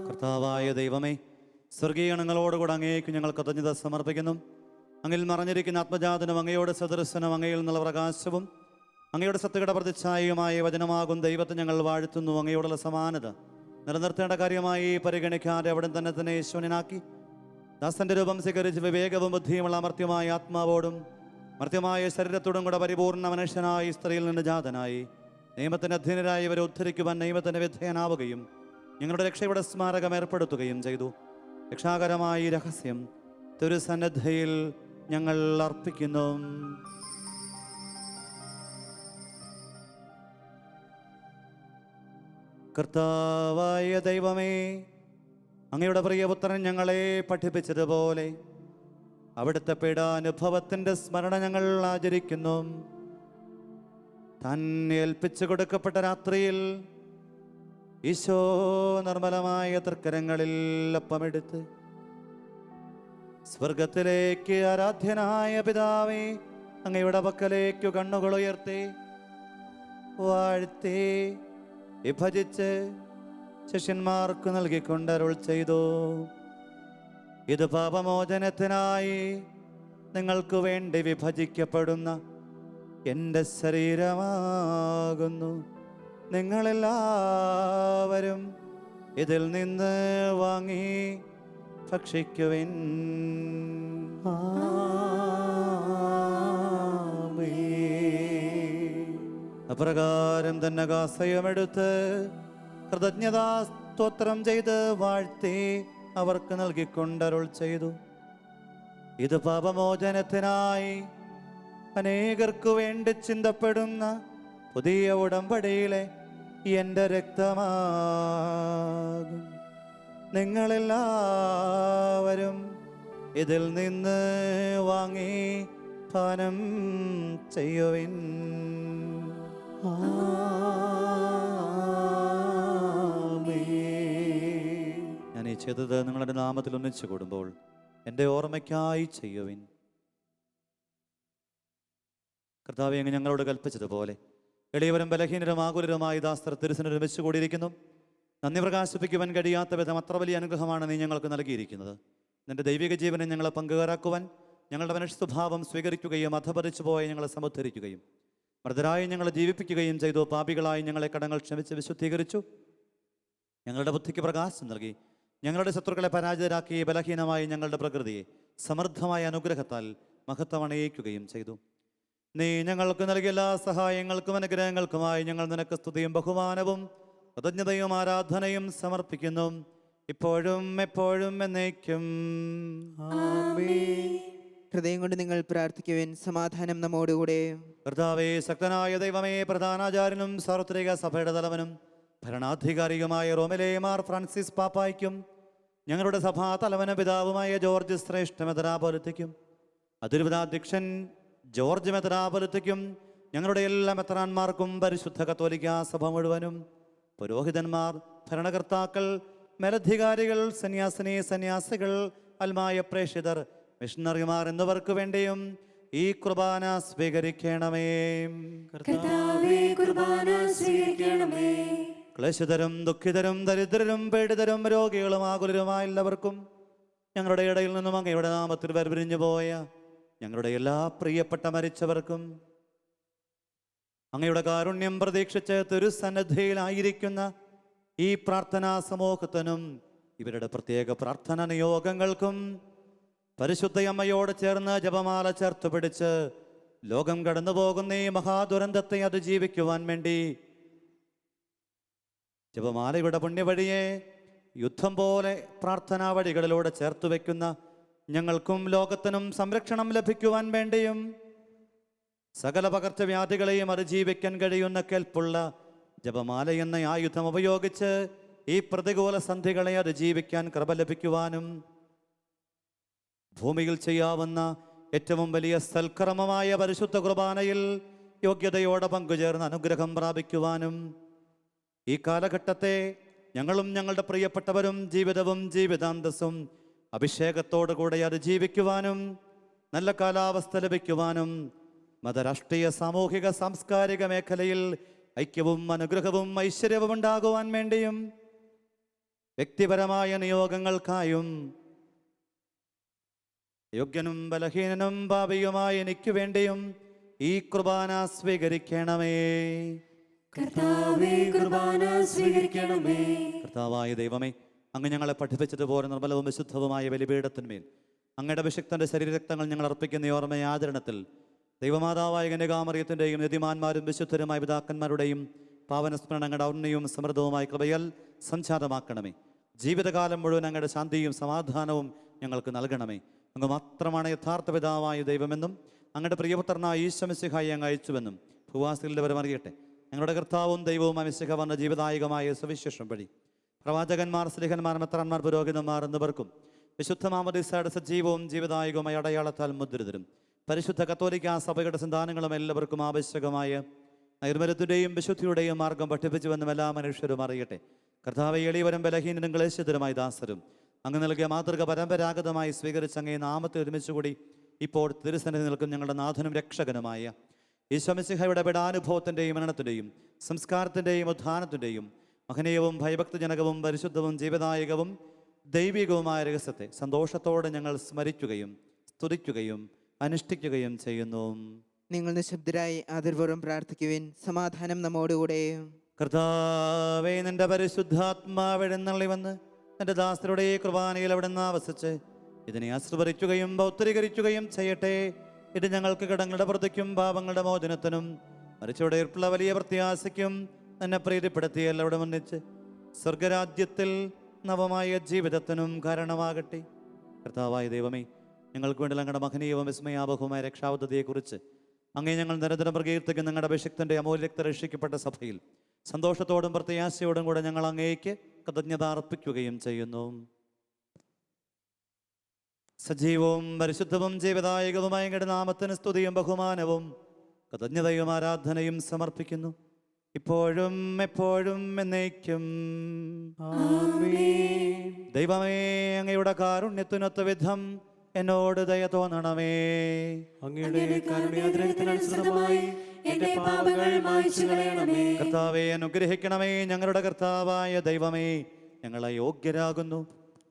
കർത്താവായ ദൈവമേ, സ്വർഗീയണങ്ങളോടുകൂടെ അങ്ങേക്ക് ഞങ്ങൾ കൃതജ്ഞത സമർപ്പിക്കുന്നു. അങ്ങിൽ മറഞ്ഞിരിക്കുന്ന ആത്മജാതനും അങ്ങയോട് സദൃശനും അങ്ങയിൽ നിന്നുള്ള പ്രകാശവും അങ്ങയുടെ സത്യയുടെ പ്രതിച്ഛായയുമായ വചനമാകും ദൈവത്തെ ഞങ്ങൾ വാഴ്ത്തുന്നു. അങ്ങയോടുള്ള സമാനത നിലനിർത്തേണ്ട കാര്യമായി പരിഗണിക്കാതെ അവിടെ തന്നെ ഈശ്വരനാക്കി ദാസന്റെ രൂപം സ്വീകരിച്ച് വിവേകവും ബുദ്ധിയുമുള്ള അമർത്യമായ ആത്മാവോടും മർത്യമായ ശരീരത്തോടും കൂടെ പരിപൂർണ്ണ മനുഷ്യനായി സ്ത്രീയിൽ നിന്ന് ജാതനായി നിയമത്തിന് അധീനരായി ഇവരെ ഉദ്ധരിക്കുവാൻ നിയമത്തിന് വിധേയനാവുകയും ഞങ്ങളുടെ രക്ഷയുടെ സ്മാരകം ഏർപ്പെടുത്തുകയും ചെയ്തു. രക്ഷാകരമായ ഈ രഹസ്യം തിരുസന്നിധിയിൽ ഞങ്ങൾ അർപ്പിക്കുന്നു. കർത്താവായ ദൈവമേ, അങ്ങയുടെ പ്രിയപുത്രൻ ഞങ്ങളെ പഠിപ്പിച്ചതുപോലെ അവിടുത്തെ പീഡാനുഭവത്തിൻ്റെ സ്മരണ ഞങ്ങൾ ആചരിക്കുന്നു. താൻ ഏൽപ്പിച്ചു കൊടുക്കപ്പെട്ട രാത്രിയിൽ ഈശോ നിർമ്മലമായ തൃക്കരങ്ങളിൽ അപ്പമെടുത്ത് സ്വർഗത്തിലേക്ക് ആരാധ്യനായ പിതാവേ അങ്ങയുടെ പക്കലേക്കു കണ്ണുകൾ ഉയർത്തി വാഴ്ത്തി വിഭജിച്ച് ശിഷ്യന്മാർക്ക് നൽകിക്കൊണ്ടരുൾ ചെയ്തു. ഇത് പാപമോചനത്തിനായി നിങ്ങൾക്ക് വേണ്ടി വിഭജിക്കപ്പെടുന്ന എൻ്റെ ശരീരമാകുന്നു. നിങ്ങളെല്ലാവരും ഇതിൽ നിന്ന് വാങ്ങി ഭക്ഷിക്കുവിൻ. അപ്രകാരം തന്നെ കാസയമെടുത്ത് കൃതജ്ഞതാ സ്തോത്രം ചെയ്ത് വാഴ്ത്തി അവർക്ക് നൽകിക്കൊണ്ടരുൾ ചെയ്തു. ഇത് പാപമോചനത്തിനായി അനേകർക്കു വേണ്ടി ചിന്തപ്പെടുന്ന പുതിയ ഉടമ്പടിയിലെ എൻ്റെ രക്തമാകും. നിങ്ങളെല്ലാവരും ഇതിൽ നിന്ന് വാങ്ങി പാനം ചെയ്യുവിൻ. ഞാൻ ഈ ചെയ്തത് നിങ്ങളുടെ നാമത്തിൽ ഒന്നിച്ചു കൂടുമ്പോൾ എൻ്റെ ഓർമ്മയ്ക്കായി ചെയ്യുവിൻ. കർത്താവേ, അങ്ങ് ഞങ്ങളോട് കൽപ്പിച്ചതുപോലെ എളിയവരും ബലഹീനരും ആകുലരുമായി ദാസ്തർ തിരുസന്നിധിയിൽ ഒരുമിച്ച് കൂടിയിരിക്കുന്നു. നന്ദി പ്രകാശിപ്പിക്കുവാൻ കഴിയാത്ത വിധം അത്ര വലിയ അനുഗ്രഹമാണ് നീ ഞങ്ങൾക്ക് നൽകിയിരിക്കുന്നത്. നിന്റെ ദൈവിക ജീവനെ ഞങ്ങളെ പങ്കുകാരാക്കുവാൻ ഞങ്ങളുടെ മനുഷ്യ സ്വഭാവം സ്വീകരിക്കുകയും അധപതിച്ചു പോയി ഞങ്ങളെ സമുദ്ധരിക്കുകയും മൃതരായി ഞങ്ങളെ ജീവിപ്പിക്കുകയും ചെയ്തു. പാപികളായി ഞങ്ങളെ കടങ്ങൾ ക്ഷമിച്ച് വിശുദ്ധീകരിച്ചു. ഞങ്ങളുടെ ബുദ്ധിക്ക് പ്രകാശം നൽകി ഞങ്ങളുടെ ശത്രുക്കളെ പരാജിതരാക്കി ബലഹീനമായി ഞങ്ങളുടെ പ്രകൃതിയെ സമൃദ്ധമായ അനുഗ്രഹത്താൽ മഹത്വമണയിക്കുകയും ചെയ്തു. നീ ഞങ്ങൾക്ക് നൽകിയ എല്ലാ സഹായങ്ങൾക്കും അനുഗ്രഹങ്ങൾക്കുമായി ഞങ്ങൾ നിനക്ക് സ്തുതിയും ബഹുമാനവും കൃതജ്ഞതയും ആരാധനയും സമർപ്പിക്കുന്നു. ഇപ്പോഴും എപ്പോഴും എന്നേക്കും. ആമേൻ. ഹൃദയം കൊണ്ട് നിങ്ങൾ പ്രാർത്ഥിക്കുവിൻ. സമാധാനം നമ്മോടുകൂടെ. കർത്താവേ, ശക്തനായ ദൈവമേ, പ്രധാനാചാര്യനും സാർവത്രിക സഭയുടെ തലവനും ഭരണാധികാരിയുമായ റോമിലെ മാർ ഫ്രാൻസിസ് പാപ്പായ്ക്കും ഞങ്ങളുടെ സഭാ തലവന പിതാവുമായ ജോർജ് ശ്രേഷ്ഠ മെത്രാപോലിത്തയ്ക്കും അതിരൂപതാധ്യക്ഷൻ ജോർജ് മെത്രാപോലിത്തയ്ക്കും ഞങ്ങളുടെ എല്ലാ മെത്രാന്മാർക്കും പരിശുദ്ധ കത്തോലിക്ക സഭ മുഴുവനും പുരോഹിതന്മാർ, ഭരണകർത്താക്കൾ, മേലധികാരികൾ, സന്യാസികൾ, അൽമായ പ്രേക്ഷിതർ, മിഷണറിമാർ എന്നിവർക്ക് വേണ്ടിയും ഈ കുർബാന സ്വീകരിക്കണമേ. കർത്താവേ, കുർബാന സ്വീകരിക്കണമേ. ക്ലേശിതരും ദുഃഖിതരും ദരിദ്രരും പീഡിതരും രോഗികളും ആകുലരുമായ എല്ലാവർക്കും ഞങ്ങളുടെ ഇടയിൽ നിന്നും അങ്ങയുടെ നാമത്തിൽ വേർപിരിഞ്ഞു പോയ ഞങ്ങളുടെ എല്ലാ പ്രിയപ്പെട്ട മരിച്ചവർക്കും അങ്ങയുടെ കാരുണ്യം പ്രതീക്ഷിച്ച് തിരുസന്നിധിയിലായിരിക്കുന്ന ഈ പ്രാർത്ഥനാ സമൂഹത്തിനും ഇവരുടെ പ്രത്യേക പ്രാർത്ഥനാ നിയോഗങ്ങൾക്കും പരിശുദ്ധയമ്മയോട് ചേർന്ന് ജപമാല ചേർത്ത് പിടിച്ച് ലോകം കടന്നു പോകുന്ന ഈ മഹാദുരന്തത്തെ അതിജീവിക്കുവാൻ വേണ്ടി ജപമാലയുടെ പുണ്യവഴിയെ യുദ്ധം പോലെ പ്രാർത്ഥനാ വഴികളിലൂടെ ചേർത്ത് വയ്ക്കുന്ന ഞങ്ങൾക്കും ലോകത്തിനും സംരക്ഷണം ലഭിക്കുവാൻ വേണ്ടിയും സകല പകർച്ചവ്യാധികളെയും അതിജീവിക്കാൻ കഴിയുന്ന കേൾപ്പുള്ള ജപമാല എന്ന ആയുധം ഉപയോഗിച്ച് ഈ പ്രതികൂല സന്ധികളെ അതിജീവിക്കാൻ കൃപ ലഭിക്കുവാനും ഭൂമിയിൽ ചെയ്യാവുന്ന ഏറ്റവും വലിയ സൽക്കർമ്മമായ പരിശുദ്ധ കുർബാനയിൽ യോഗ്യതയോടെ പങ്കുചേർന്ന് അനുഗ്രഹം പ്രാപിക്കുവാനും ഈ കാലഘട്ടത്തെ ഞങ്ങളും ഞങ്ങളുടെ പ്രിയപ്പെട്ടവരും ജീവിതവും ജീവിതാന്തസ്സും അഭിഷേകത്തോടു കൂടെ അതിജീവിക്കുവാനും നല്ല കാലാവസ്ഥ ലഭിക്കുവാനും മതരാഷ്ട്രീയ സാമൂഹിക സാംസ്കാരിക മേഖലയിൽ ഐക്യവും അനുഗ്രഹവും ഐശ്വര്യവും ഉണ്ടാകുവാൻ വേണ്ടിയും വ്യക്തിപരമായ നിയോഗങ്ങൾക്കായും യോഗ്യനും ബലഹീനനും പാപിയുമായ എനിക്ക് വേണ്ടിയും ഈ കുർബാന സ്വീകരിക്കണമേ. കർത്താവേ, കുർബാന സ്വീകരിക്കണമേ. കർത്താവായ ദൈവമേ, അങ്ങ് ഞങ്ങളെ പഠിപ്പിച്ചതുപോലെ നിർമ്മലവും വിശുദ്ധവുമായ ബലിപീഠത്തിന്മേൽ അങ്ങയുടെ അഭിഷിക്തന്റെ ശരീരരക്തങ്ങൾ ഞങ്ങൾ അർപ്പിക്കുന്ന ഈ ഓർമ്മ ആചരണത്തിൽ ദൈവമാതാവായ കന്യകാമറിയത്തിൻ്റെയും നീതിമാന്മാരും വിശുദ്ധരുമായ പിതാക്കന്മാരുടെയും പാവനസ്മരണ അങ്ങയുടെ ഔന്നയും സമൃദ്ധവുമായ കൃപയാൽ സംജാതമാക്കണമേ. ജീവിതകാലം മുഴുവൻ അങ്ങയുടെ ശാന്തിയും സമാധാനവും ഞങ്ങൾക്ക് നൽകണമേ. അങ്ങ് മാത്രമാണ് യഥാർത്ഥ പിതാവായ ദൈവമെന്നും അങ്ങയുടെ പ്രിയപുത്രനായ ഈശോ മിശിഹായെ അങ്ങ് അയച്ചുവെന്നും ഭൂവാസികളുടെ പരമറിയട്ടെ. ഞങ്ങളുടെ കർത്താവും ദൈവവും മിശിഹ വന്ന ജീവദായകമായ സുവിശേഷം വഴി പ്രവാചകന്മാർ, സ്ലിഹന്മാർ, മെത്രാന്മാർ, പുരോഹിതന്മാർ എന്നിവർക്കും വിശുദ്ധ മാമോദീസയുടെ സജീവവും ജീവദായകവുമായ അടയാളത്താൽ മുദ്രിതരും പരിശുദ്ധ കത്തോലിക്ക സഭയുടെ സന്താനങ്ങളും എല്ലാവർക്കും ആവശ്യകമായ നൈർമല്യത്തിൻ്റെയും വിശുദ്ധിയുടെയും മാർഗം പഠിപ്പിച്ചുവെന്നും എല്ലാ മനുഷ്യരും അറിയട്ടെ. കർത്താവെ, എളിയവരും ബലഹീനരും ക്ലേശിതരുമായ ദാസരും അങ്ങ് നൽകിയ മാതൃക പരമ്പരാഗതമായി സ്വീകരിച്ച് അങ്ങേ നാമത്തെ ഒരുമിച്ചുകൂടി ഇപ്പോൾ തിരുസന്നിധി നിൽക്കും ഞങ്ങളുടെ നാഥനും രക്ഷകനുമായ ഈശോ മിശിഹായുടെ പീഡാനുഭവത്തിൻ്റെയും മരണത്തിൻ്റെയും സംസ്കാരത്തിൻ്റെയും ഉത്ഥാനത്തിൻ്റെയും മഹനീയവും ഭയഭക്തജനകവും പരിശുദ്ധവും ജീവദായകവും ദൈവികവുമായ രഹസ്യത്തെ സന്തോഷത്തോടെ ഞങ്ങൾ സ്മരിക്കുകയും സ്തുതിക്കുകയും അനുഷ്ഠിക്കുകയും ചെയ്യുന്നു. നിങ്ങൾ നിശബ്ദരായി ആദരപൂർവ്വം പ്രാർത്ഥിക്കുവിൻ. സമാധാനം നമ്മോടുകൂടെ. കർത്താവേ, നിന്റെ പരിശുദ്ധാത്മാവ് എഴുന്നള്ളി വന്ന് നിന്റെ ദാസരുടെ ഈ കുർബാനയിൽ അവിടെ നിന്ന് ആവസിച്ച് ഇതിനെ ആശീർവദിക്കുകയും പൗത്രീകരിക്കുകയും ചെയ്യട്ടെ. ഇത് ഞങ്ങൾക്ക് കടങ്ങളുടെ പ്രതിക്കും പാപങ്ങളുടെ മോചനത്തിനും മരിച്ചവരുടെ ഏർപ്പുള്ള വലിയ പ്രത്യാശയ്ക്കും എന്നെ പ്രീതിപ്പെടുത്തി എല്ലാവരും ഒന്നിച്ച് സ്വർഗരാജ്യത്തിൽ നവമായ ജീവിതത്തിനും കാരണമാകട്ടെ. കർത്താവായ ദൈവമേ, ഞങ്ങൾക്ക് വേണ്ടി ഞങ്ങളുടെ മഹനീയവും വിസ്മയാപകവുമായ രക്ഷാപദ്ധതിയെക്കുറിച്ച് അങ്ങേ ഞങ്ങൾ നിരന്തരം പ്രകീർത്തിക്കുന്ന ഞങ്ങളുടെ അഭിഷിക്തൻ്റെ അമൂല്യക്ത രക്ഷിക്കപ്പെട്ട സഭയിൽ സന്തോഷത്തോടും പ്രത്യാശയോടും കൂടെ ഞങ്ങൾ അങ്ങേക്ക് കൃതജ്ഞത അർപ്പിക്കുകയും ചെയ്യുന്നു. സജീവവും പരിശുദ്ധവും ജീവദായകവുമായ അങ്ങയുടെ നാമത്തിന് സ്തുതിയും ബഹുമാനവും കൃതജ്ഞതയും ആരാധനയും സമർപ്പിക്കുന്നു, ഇപ്പോഴും എപ്പോഴും എന്നേക്കും. ദൈവമേ, അങ്ങയുടെ കാരുണ്യത്തിനൊത്ത വിധം എന്നോട് ദയ തോന്നണമേ. അങ്ങയുടെ കാരുണ്യാഗ്രഹത്തിനനുസൃതമായി എന്റെ പാപങ്ങൾ മായ്ച്ചു കളയണമേ. കർത്താവെ, അനുഗ്രഹിക്കണമേ. ഞങ്ങളുടെ കർത്താവായ ദൈവമേ, ഞങ്ങൾ അയോഗ്യരാകുന്നു,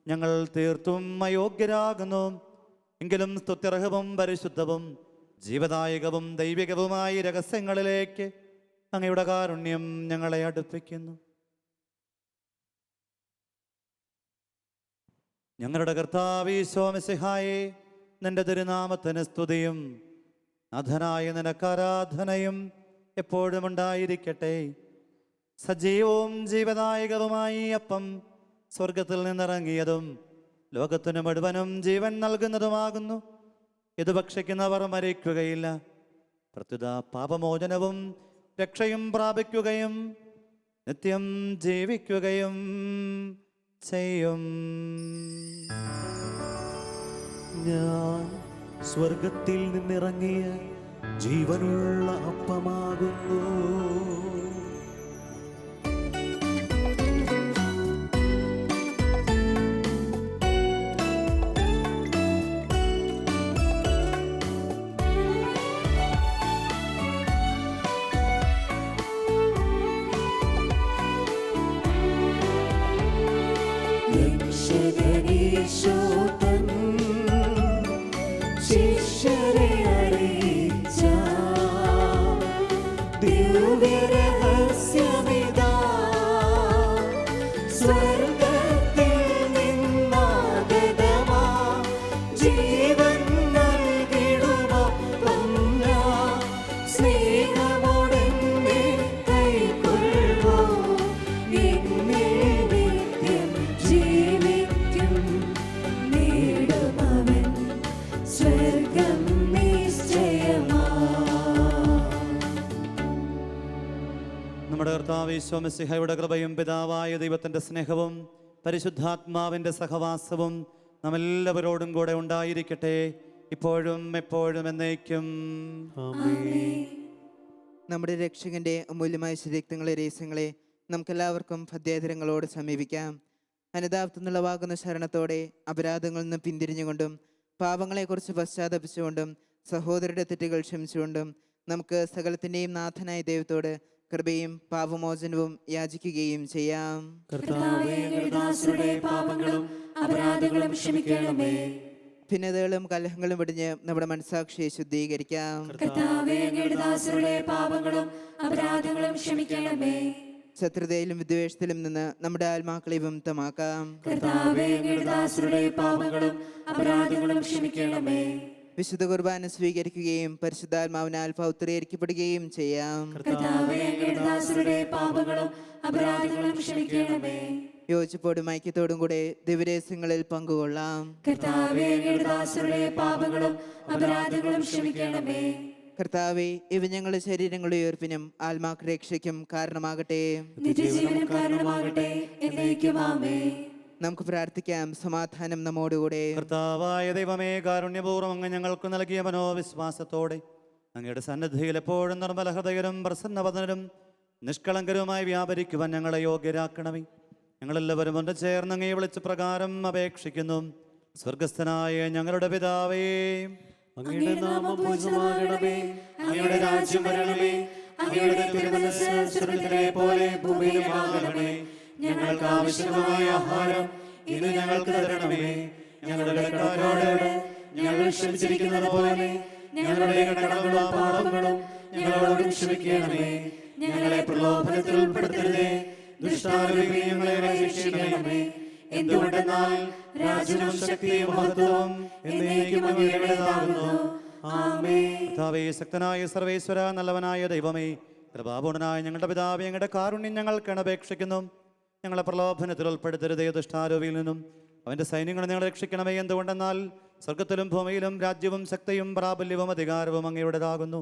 ഞങ്ങൾ തീർത്തും അയോഗ്യരാകുന്നു. എങ്കിലും സ്തുത്യർഹവും പരിശുദ്ധവും ജീവദായകവും ദൈവികവുമായ രഹസ്യങ്ങളിലേക്ക് അങ്ങയുടെ കാരുണ്യം ഞങ്ങളെ അടുപ്പിക്കുന്നു. ഞങ്ങളുടെ കർത്താവ് ഈശോ മിശിഹായേ, നിന്റെ തിരുനാമത്തിന് സ്തുതിയും നാഥനായ നിനക്ക് ആരാധനയും എപ്പോഴും ഉണ്ടായിരിക്കട്ടെ. സജീവവും ജീവദായകവുമായി അപ്പം സ്വർഗത്തിൽ നിന്നിറങ്ങിയതും ലോകത്തിന് മുഴുവനും ജീവൻ നൽകുന്നതുമാകുന്നു. ഇത് ഭക്ഷിക്കുന്നവർ മരിക്കുകയില്ല, പ്രത്യുത പാപമോചനവും രക്ഷയും പ്രാപിക്കുകയും നിത്യം ജീവിക്കുകയും ചെയ്യും. ഞാൻ സ്വർഗത്തിൽ നിന്നിറങ്ങിയ ജീവനുള്ള അപ്പമാകുന്നു. രക്ഷകനീശോതൻ ശിഷ്യരെ അറിയിച്ച ദിവ്യരഹസ്യമിതാ, സ്വർഗത്തിൽ നിന്നാഗതമാ ജീവൻ നൽകിടുമപ്പം ഞാൻ സ്നേഹമോടെന്നെ കൈക്കൊള്ളുവോ, എന്നിൽ നിത്യം ജീവിക്കും, നേടുമവൻ സ്വർഗം നിശ്ചയമാ. നമ്മുടെ കർത്താവ് ഈശോ മിശിഹായുടെ കൃപയും പിതാവായ ദൈവത്തിൻ്റെ സ്നേഹവും പരിശുദ്ധാത്മാവിൻ്റെ സഹവാസവും നമ്മെല്ലാവരോടും കൂടെ ഉണ്ടായിരിക്കട്ടെ, ഇപ്പോഴും എപ്പോഴും എന്നേക്കും. നമ്മുടെ രക്ഷകന്റെ അമൂല്യമായ ശരീരങ്ങളെ രഹസ്യങ്ങളെ നമുക്കെല്ലാവർക്കും ഭദ്യാതരങ്ങളോട് സമീപിക്കാം. അനുതാപത്തിൽ നിന്നുളവാകുന്ന ശരണത്തോടെ അപരാധങ്ങളിൽ നിന്ന് പിന്തിരിഞ്ഞുകൊണ്ടും പാപങ്ങളെക്കുറിച്ച് പശ്ചാത്തപിച്ചുകൊണ്ടും സഹോദരരുടെ തെറ്റുകൾ ക്ഷമിച്ചുകൊണ്ടും നമുക്ക് സകലത്തിൻ്റെയും നാഥനായ ദൈവത്തോട് കൃപയും പാപമോചനവും യാചിക്കുകയും ചെയ്യാം. കർത്താവേ, ഞങ്ങളുടെ ദാസരുടെ പാപങ്ങളും അപരാധങ്ങളും ക്ഷമിക്കണമേ. ഭിന്നതകളും കലഹങ്ങളും വെടിഞ്ഞ് നമ്മുടെ മനസ്സാക്ഷിയെ ശുദ്ധീകരിക്കാം. കർത്താവേ, ഞങ്ങളുടെ ദാസരുടെ പാപങ്ങളും അപരാധങ്ങളും ക്ഷമിക്കണമേ. ശത്രുതയിലും വിദ്വേഷത്തിലും നിന്ന് നമ്മുടെ ആത്മാക്കളെ വിമുക്തമാക്കാം. കർത്താവേ, ഞങ്ങളുടെ ദാസരുടെ പാപങ്ങളും അപരാധങ്ങളും ക്ഷമിക്കണമേ. വിശുദ്ധ കുർബാന സ്വീകരിക്കുകയും പരിശുദ്ധാത്മാവിനാൽ പൗത്രീകരിക്കപ്പെടുകയും ചെയ്യാം. കർത്താവേ, ഞങ്ങളുടെ ദാസരുടെ പാപങ്ങളും അപരാധങ്ങളും ക്ഷമിക്കണമേ. യോജിപ്പോടും ഐക്യത്തോടും കൂടെ ദിവരഹസ്യങ്ങളിൽ പങ്കുകൊള്ളാം. കർത്താവേ, ഞങ്ങളുടെ ദാസരുടെ പാപങ്ങളും അപരാധങ്ങളും ക്ഷമിക്കണമേ. കർത്താവെ, ഇവ ഞങ്ങളുടെ ശരീരങ്ങളുടെ ഉയർപ്പിനും ആത്മാക്കളുടെ രക്ഷയ്ക്കും കാരണമാകട്ടെ. നിത്യജീവനും കാരണമാകട്ടെ, എന്നേക്കും ആമേൻ. നമുക്ക് പ്രാർത്ഥിക്കാം. സമാധാനം നമ്മോടുകൂടെ. കർത്താവായ ദൈവമേ, കാരുണ്യപൂർവ്വം അങ്ങ് ഞങ്ങൾക്ക് നൽകിയ മനോവിശ്വാസത്തോടെ അങ്ങയുടെ സന്നിധിയിൽ എപ്പോഴും നിർമ്മല ഹൃദയരും പ്രസന്നവദനരും നിഷ്കളങ്കരുമായി വ്യാപരിക്കുവാൻ ഞങ്ങളെ യോഗ്യരാക്കണമേ. ഞങ്ങളെല്ലാവരും ഒന്ന് ചേർന്ന് അങ്ങയെ വിളിച്ച പ്രകാരം അപേക്ഷിക്കുന്നു. സ്വർഗസ്ഥനായ ഞങ്ങളുടെ പിതാവേ, അങ്ങയുടെ നാമം പൂജിതമാകണമേ. അങ്ങയുടെ രാജ്യം വരണമേ. അങ്ങയുടെ തിരുമനസ്സ് സ്വർഗ്ഗത്തിലെ പോലെ ഭൂമിയിലുമാകണമേ. ഞങ്ങൾക്ക് ആവശ്യമായ ആഹാരം ഇന്ന് ഞങ്ങൾക്ക് തരണമേ. ഞങ്ങളുടെ കടക്കാരോട് ഞങ്ങൾ ക്ഷമിച്ചിരിക്കുന്നത് പോലെ ഞങ്ങളുടെ കടങ്ങളും പാപങ്ങളും ഞങ്ങളോട് ക്ഷമിക്കണമേ. ഞങ്ങളെ പ്രലോഭനത്തിൽ ഉൾപ്പെടുത്തരുതേ, ദുഷ്ടാരൂപി ഞങ്ങളെ രക്ഷിക്കണമേ. എന്തുകൊണ്ടെന്നാൽ രാജ്യവും ശക്തിയും മഹത്വവും എന്നേക്കും അങ്ങയുടേതാകുന്നു. ആമേൻ. കർത്താവേ, ശക്തനായ സർവേശ്വര, നല്ലവനായ ദൈവമേ, കൃപാപൂർണനായ ഞങ്ങളുടെ പിതാവേ, ഞങ്ങളുടെ കാരുണ്യം ഞങ്ങൾക്ക് അപേക്ഷിക്കുന്നു. ഞങ്ങളെ പ്രലോഭനത്തിൽ ഉൾപ്പെടുത്തരുതേ, ദുഷ്ടാരൂപിയിൽ നിന്നും അവൻ്റെ സൈന്യങ്ങളെ ഞങ്ങളെ രക്ഷിക്കണമേ. എന്തുകൊണ്ടെന്നാൽ സ്വർഗത്തിലും ഭൂമിയിലും രാജ്യവും ശക്തിയും പ്രാബല്യവും അധികാരവും അങ്ങയുടേതാകുന്നു,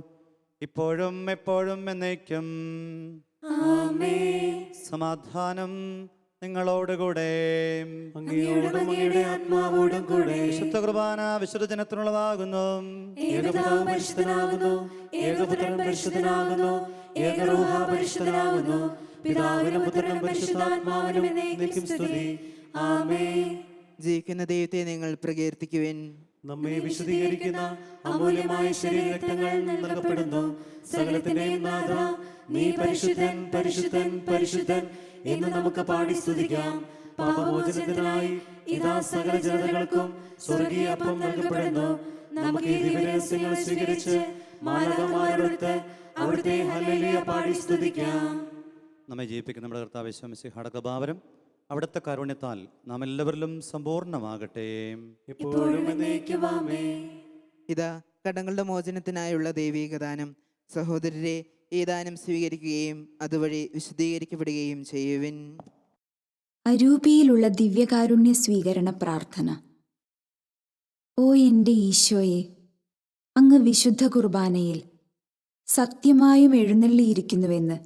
ഇപ്പോഴും എപ്പോഴും എന്നേക്കും. ആമേൻ. സമാധാനം നിങ്ങളോടുകൂടെ. അങ്ങയോടും അങ്ങയുടെ ആത്മാവോടും കൂടെ. വിശുദ്ധ കുർബാന വിശുദ്ധ ജനത്തിനുള്ളതാകുന്നു. ഏകപിതാവ് പരിശുദ്ധനാകുന്നു, ഏകപുത്രൻ പരിശുദ്ധനാകുന്നു, ഏകരൂഹ പരിശുദ്ധനാകുന്നു. പിതാവിനും പുത്രനും പരിശുദ്ധാത്മാവിനും എന്നേക്കും സ്തുതി. ആമേൻ. ജീവിക്കുന്ന ദൈവത്തെ നിങ്ങൾ പ്രകീർത്തിക്കുവിൻ. നമ്മെ വിശദീകരിക്കുന്ന അമൂല്യമായ ശരീരരക്തങ്ങൾ നൽകപ്പെടുന്നു. സകലത്തിന്റെയും നാഥ, നീ പരിശുദ്ധൻ, പരിശുദ്ധൻ, പരിശുദ്ധൻ എന്ന് നമുക്ക് പാടി സ്തുതിക്കാം. പാപമോചനത്തിനായി ഇതാ സകല ജനതകൾക്കും സ്വർഗീയ അപ്പം നൽകപ്പെടുന്നു. നമുക്ക് ഈ ദിവ്യരഹസ്യങ്ങൾ സ്വീകരിച്ച് മാലാഖമാരോടൊത്ത് അവിടുത്തെ ഹല്ലേലൂയ പാടി സ്തുതിക്കാം. നമ്മെ ജീവിപ്പിക്കുന്ന നമ്മുടെ കർത്താവ് യേശു മിശിഹായുടെ കൃപാവരം അവിടുത്തെ കാരുണ്യത്താൽ നാം എല്ലാവരിലും സമ്പൂർണ്ണമാകട്ടെ. ഇപ്പോഴും എന്നേക്കും ആമേൻ. ഇതാ കടങ്ങളുടെ മോചനത്തിനായുള്ള ദൈവീക ദാനം. സഹോദരരെ, ഈ ദാനം സ്വീകരിക്കുകയും അതുവഴി വിശുദ്ധീകരിക്കപ്പെടുകയും ചെയ്യുവിൻ. അരൂപിയിലുള്ള ദിവ്യകാരുണ്യ സ്വീകരണ പ്രാർത്ഥന. ഓ എൻ്റെ ഈശോയെ, അങ്ങ് വിശുദ്ധ കുർബാനയിൽ സത്യമായും എഴുന്നള്ളിയിരിക്കുന്നുവെന്ന്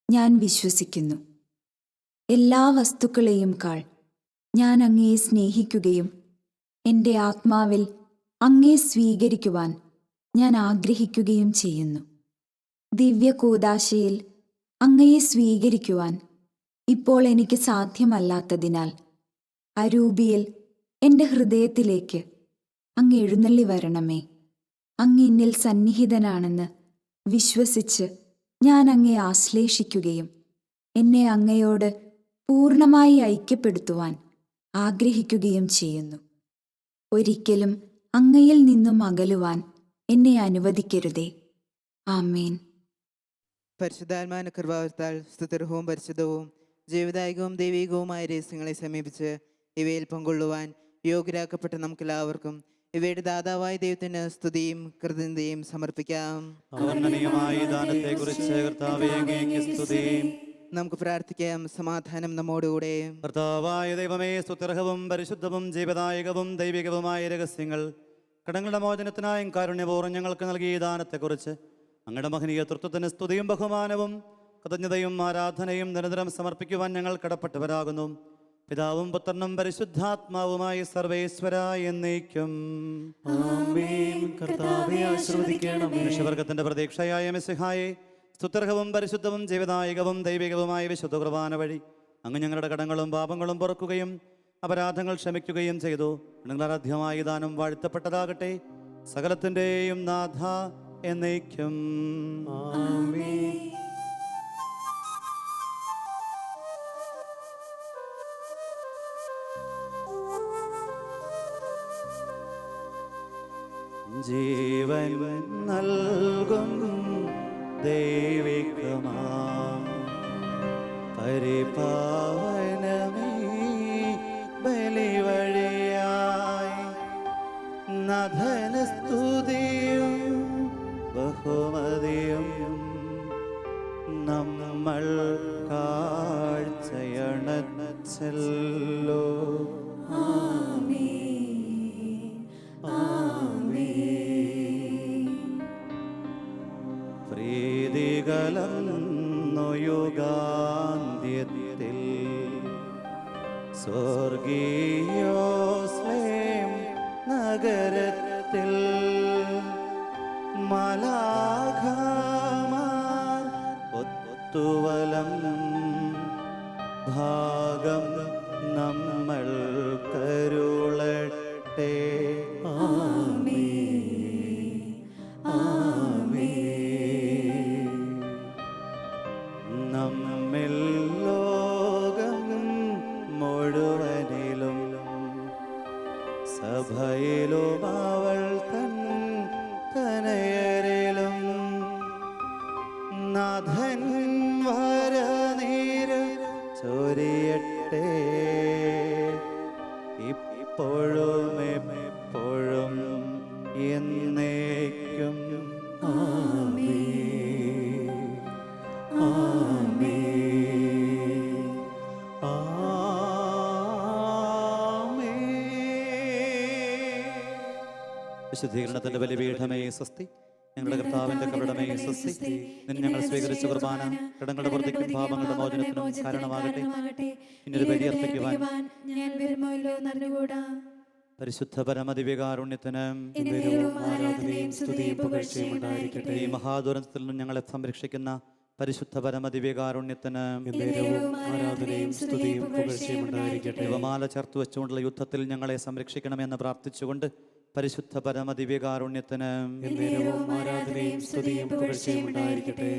ഞാൻ വിശ്വസിക്കുന്നു. എല്ലാ വസ്തുക്കളെയും കാൾ ഞാൻ അങ്ങയെ സ്നേഹിക്കുകയും എൻ്റെ ആത്മാവിൽ അങ്ങയെ സ്വീകരിക്കുവാൻ ഞാൻ ആഗ്രഹിക്കുകയും ചെയ്യുന്നു. ദിവ്യകൂദാശയിൽ അങ്ങയെ സ്വീകരിക്കുവാൻ ഇപ്പോൾ എനിക്ക് സാധ്യമല്ലാത്തതിനാൽ അരൂപിയിൽ എൻ്റെ ഹൃദയത്തിലേക്ക് അങ്ങ് എഴുന്നള്ളി വരണമേ. അങ്ങ് എന്നിൽ സന്നിഹിതനാണെന്ന് വിശ്വസിച്ച് ഞാൻ അങ്ങയെ ആശ്ലേഷിക്കുകയും എന്നെ അങ്ങയോട് പൂർണ്ണമായി ഐക്യപ്പെടുത്തുവാൻ ആഗ്രഹിക്കുകയും ചെയ്യുന്നു. ഒരിക്കലും അങ്ങയിൽ നിന്നും അകലുവാൻ എന്നെ അനുവദിക്കരുതേ. ആമേൻ. പരിശുദ്ധാത്മാവിന്റെ കൃപാവത്താൽ സ്തുത്യർഹവും പരിശുദ്ധവും ജീവദായകവും ദൈവികവുമായ രഹസ്യങ്ങളെ സമീപിച്ച് ഇവയിൽ പങ്കൊള്ളുവാൻ യോഗ്യരാക്കപ്പെട്ട നമുക്കെല്ലാവർക്കും ഇവയുടെ ദാതാവായ ദൈവത്തിന് സ്തുതിയും കൃതജ്ഞതയും സമർപ്പിക്കാം. അവർണ്ണനീയമായ ദാനത്തെക്കുറിച്ച് കർത്താവേ അങ്ങേക്ക് സ്തുതി. നമുക്ക് പ്രാർത്ഥിക്കാം. സമാധാനം നമ്മോടുകൂടെ. കർത്താവായ ദൈവമേ, സ്തുത്യർഹവും പരിശുദ്ധവും ജീവദായകവും ദൈവികവുമായ രഹസ്യങ്ങൾ കടങ്ങളുടെ മോചനത്തിനായും കാരുണ്യപൂർവ്വം ഞങ്ങൾക്ക് നൽകിയ ദാനത്തെക്കുറിച്ച് അങ്ങയുടെ മഹനീയ തൃത്വത്തിന് സ്തുതിയും ബഹുമാനവും കൃതജ്ഞതയും ആരാധനയും നിരന്തരം സമർപ്പിക്കുവാൻ ഞങ്ങൾ കടപ്പെട്ടവരാകുന്നു. പിതാവും പുത്രനും പരിശുദ്ധാത്മാവുമായി സർവേശ്വര എന്നേക്കും. മനുഷ്യവർഗത്തിന്റെ പ്രതീക്ഷയായ മെസ്സിഹായെ, സ്തുത്യർഹവും പരിശുദ്ധവും ജീവദായകവും ദൈവികവുമായ വിശുദ്ധ കുർബാന വഴി അങ്ങ് ഞങ്ങളുടെ കടങ്ങളും പാപങ്ങളും പൊറുക്കുകയും അപരാധങ്ങൾ ക്ഷമിക്കുകയും ചെയ്തു. നിങ്ങളുടെ ആരാധ്യമായ ദാനം വാഴ്ത്തപ്പെട്ടതാകട്ടെ, സകലത്തിൻ്റെയും നാഥ എന്നേക്കും. ജീവൻ നൽകും ദൈവികമാ പരിപാവനമേ ബലിവഴിയായി നധനസ്തുതിയും ബഹുമതിയും നമ്മൾ കാഴ്ചയണച്ചല്ലോ. പ്രീതികലന്നു യുഗാന്ത്യത്തിൽ സ്വർഗീയോസ്ലേം നഗരത്തിൽ മലാഖമാർ ഒത്തുവലം ഭാഗം നമ്മൾ കരുളട്ടെ. നമ്മിൽ ലോകം മുഴുവനിലും സഭയിലും അവൾ തനയരിലും നാഥൻ വരനീര് ചൊരിയട്ടെ, ഇപ്പോഴും എപ്പോഴും എന്നേക്കും. വിശുദ്ധീകരണത്തിന്റെ ബലിപീഠമേ സ്വസ്തി, ഞങ്ങളുടെ കർത്താവിന്റെ കപടമേ സ്വസ്തി. നിന്നെ ഞങ്ങൾ സ്വീകരിച്ച കുർബാന കടങ്ങളുടെ പുറത്തേക്കും പാപങ്ങളുടെ മോചനത്തിനും കാരണമാകട്ടെ. ഇന്നൊരു ബലിയർപ്പിക്കുവാൻ പരിശുദ്ധ പരമദിവ്യകാരുണ്യത്തിന് ഈ മഹാദുരന്തത്തിൽ നിന്നും ഞങ്ങളെ സംരക്ഷിക്കുന്ന പരിശുദ്ധ പരമദിവ്യകാരുണ്യത്തിന് ദൈവമാല ചേർത്ത് വെച്ചുകൊണ്ടുള്ള യുദ്ധത്തിൽ ഞങ്ങളെ സംരക്ഷിക്കണമെന്ന് പ്രാർത്ഥിച്ചുകൊണ്ട് പരിശുദ്ധ പരമദിവ്യകാരുണ്യത്തിന് ആരാധനയും സ്തുതിയും പുകഴ്ചയും ഉണ്ടായിരിക്കട്ടെ.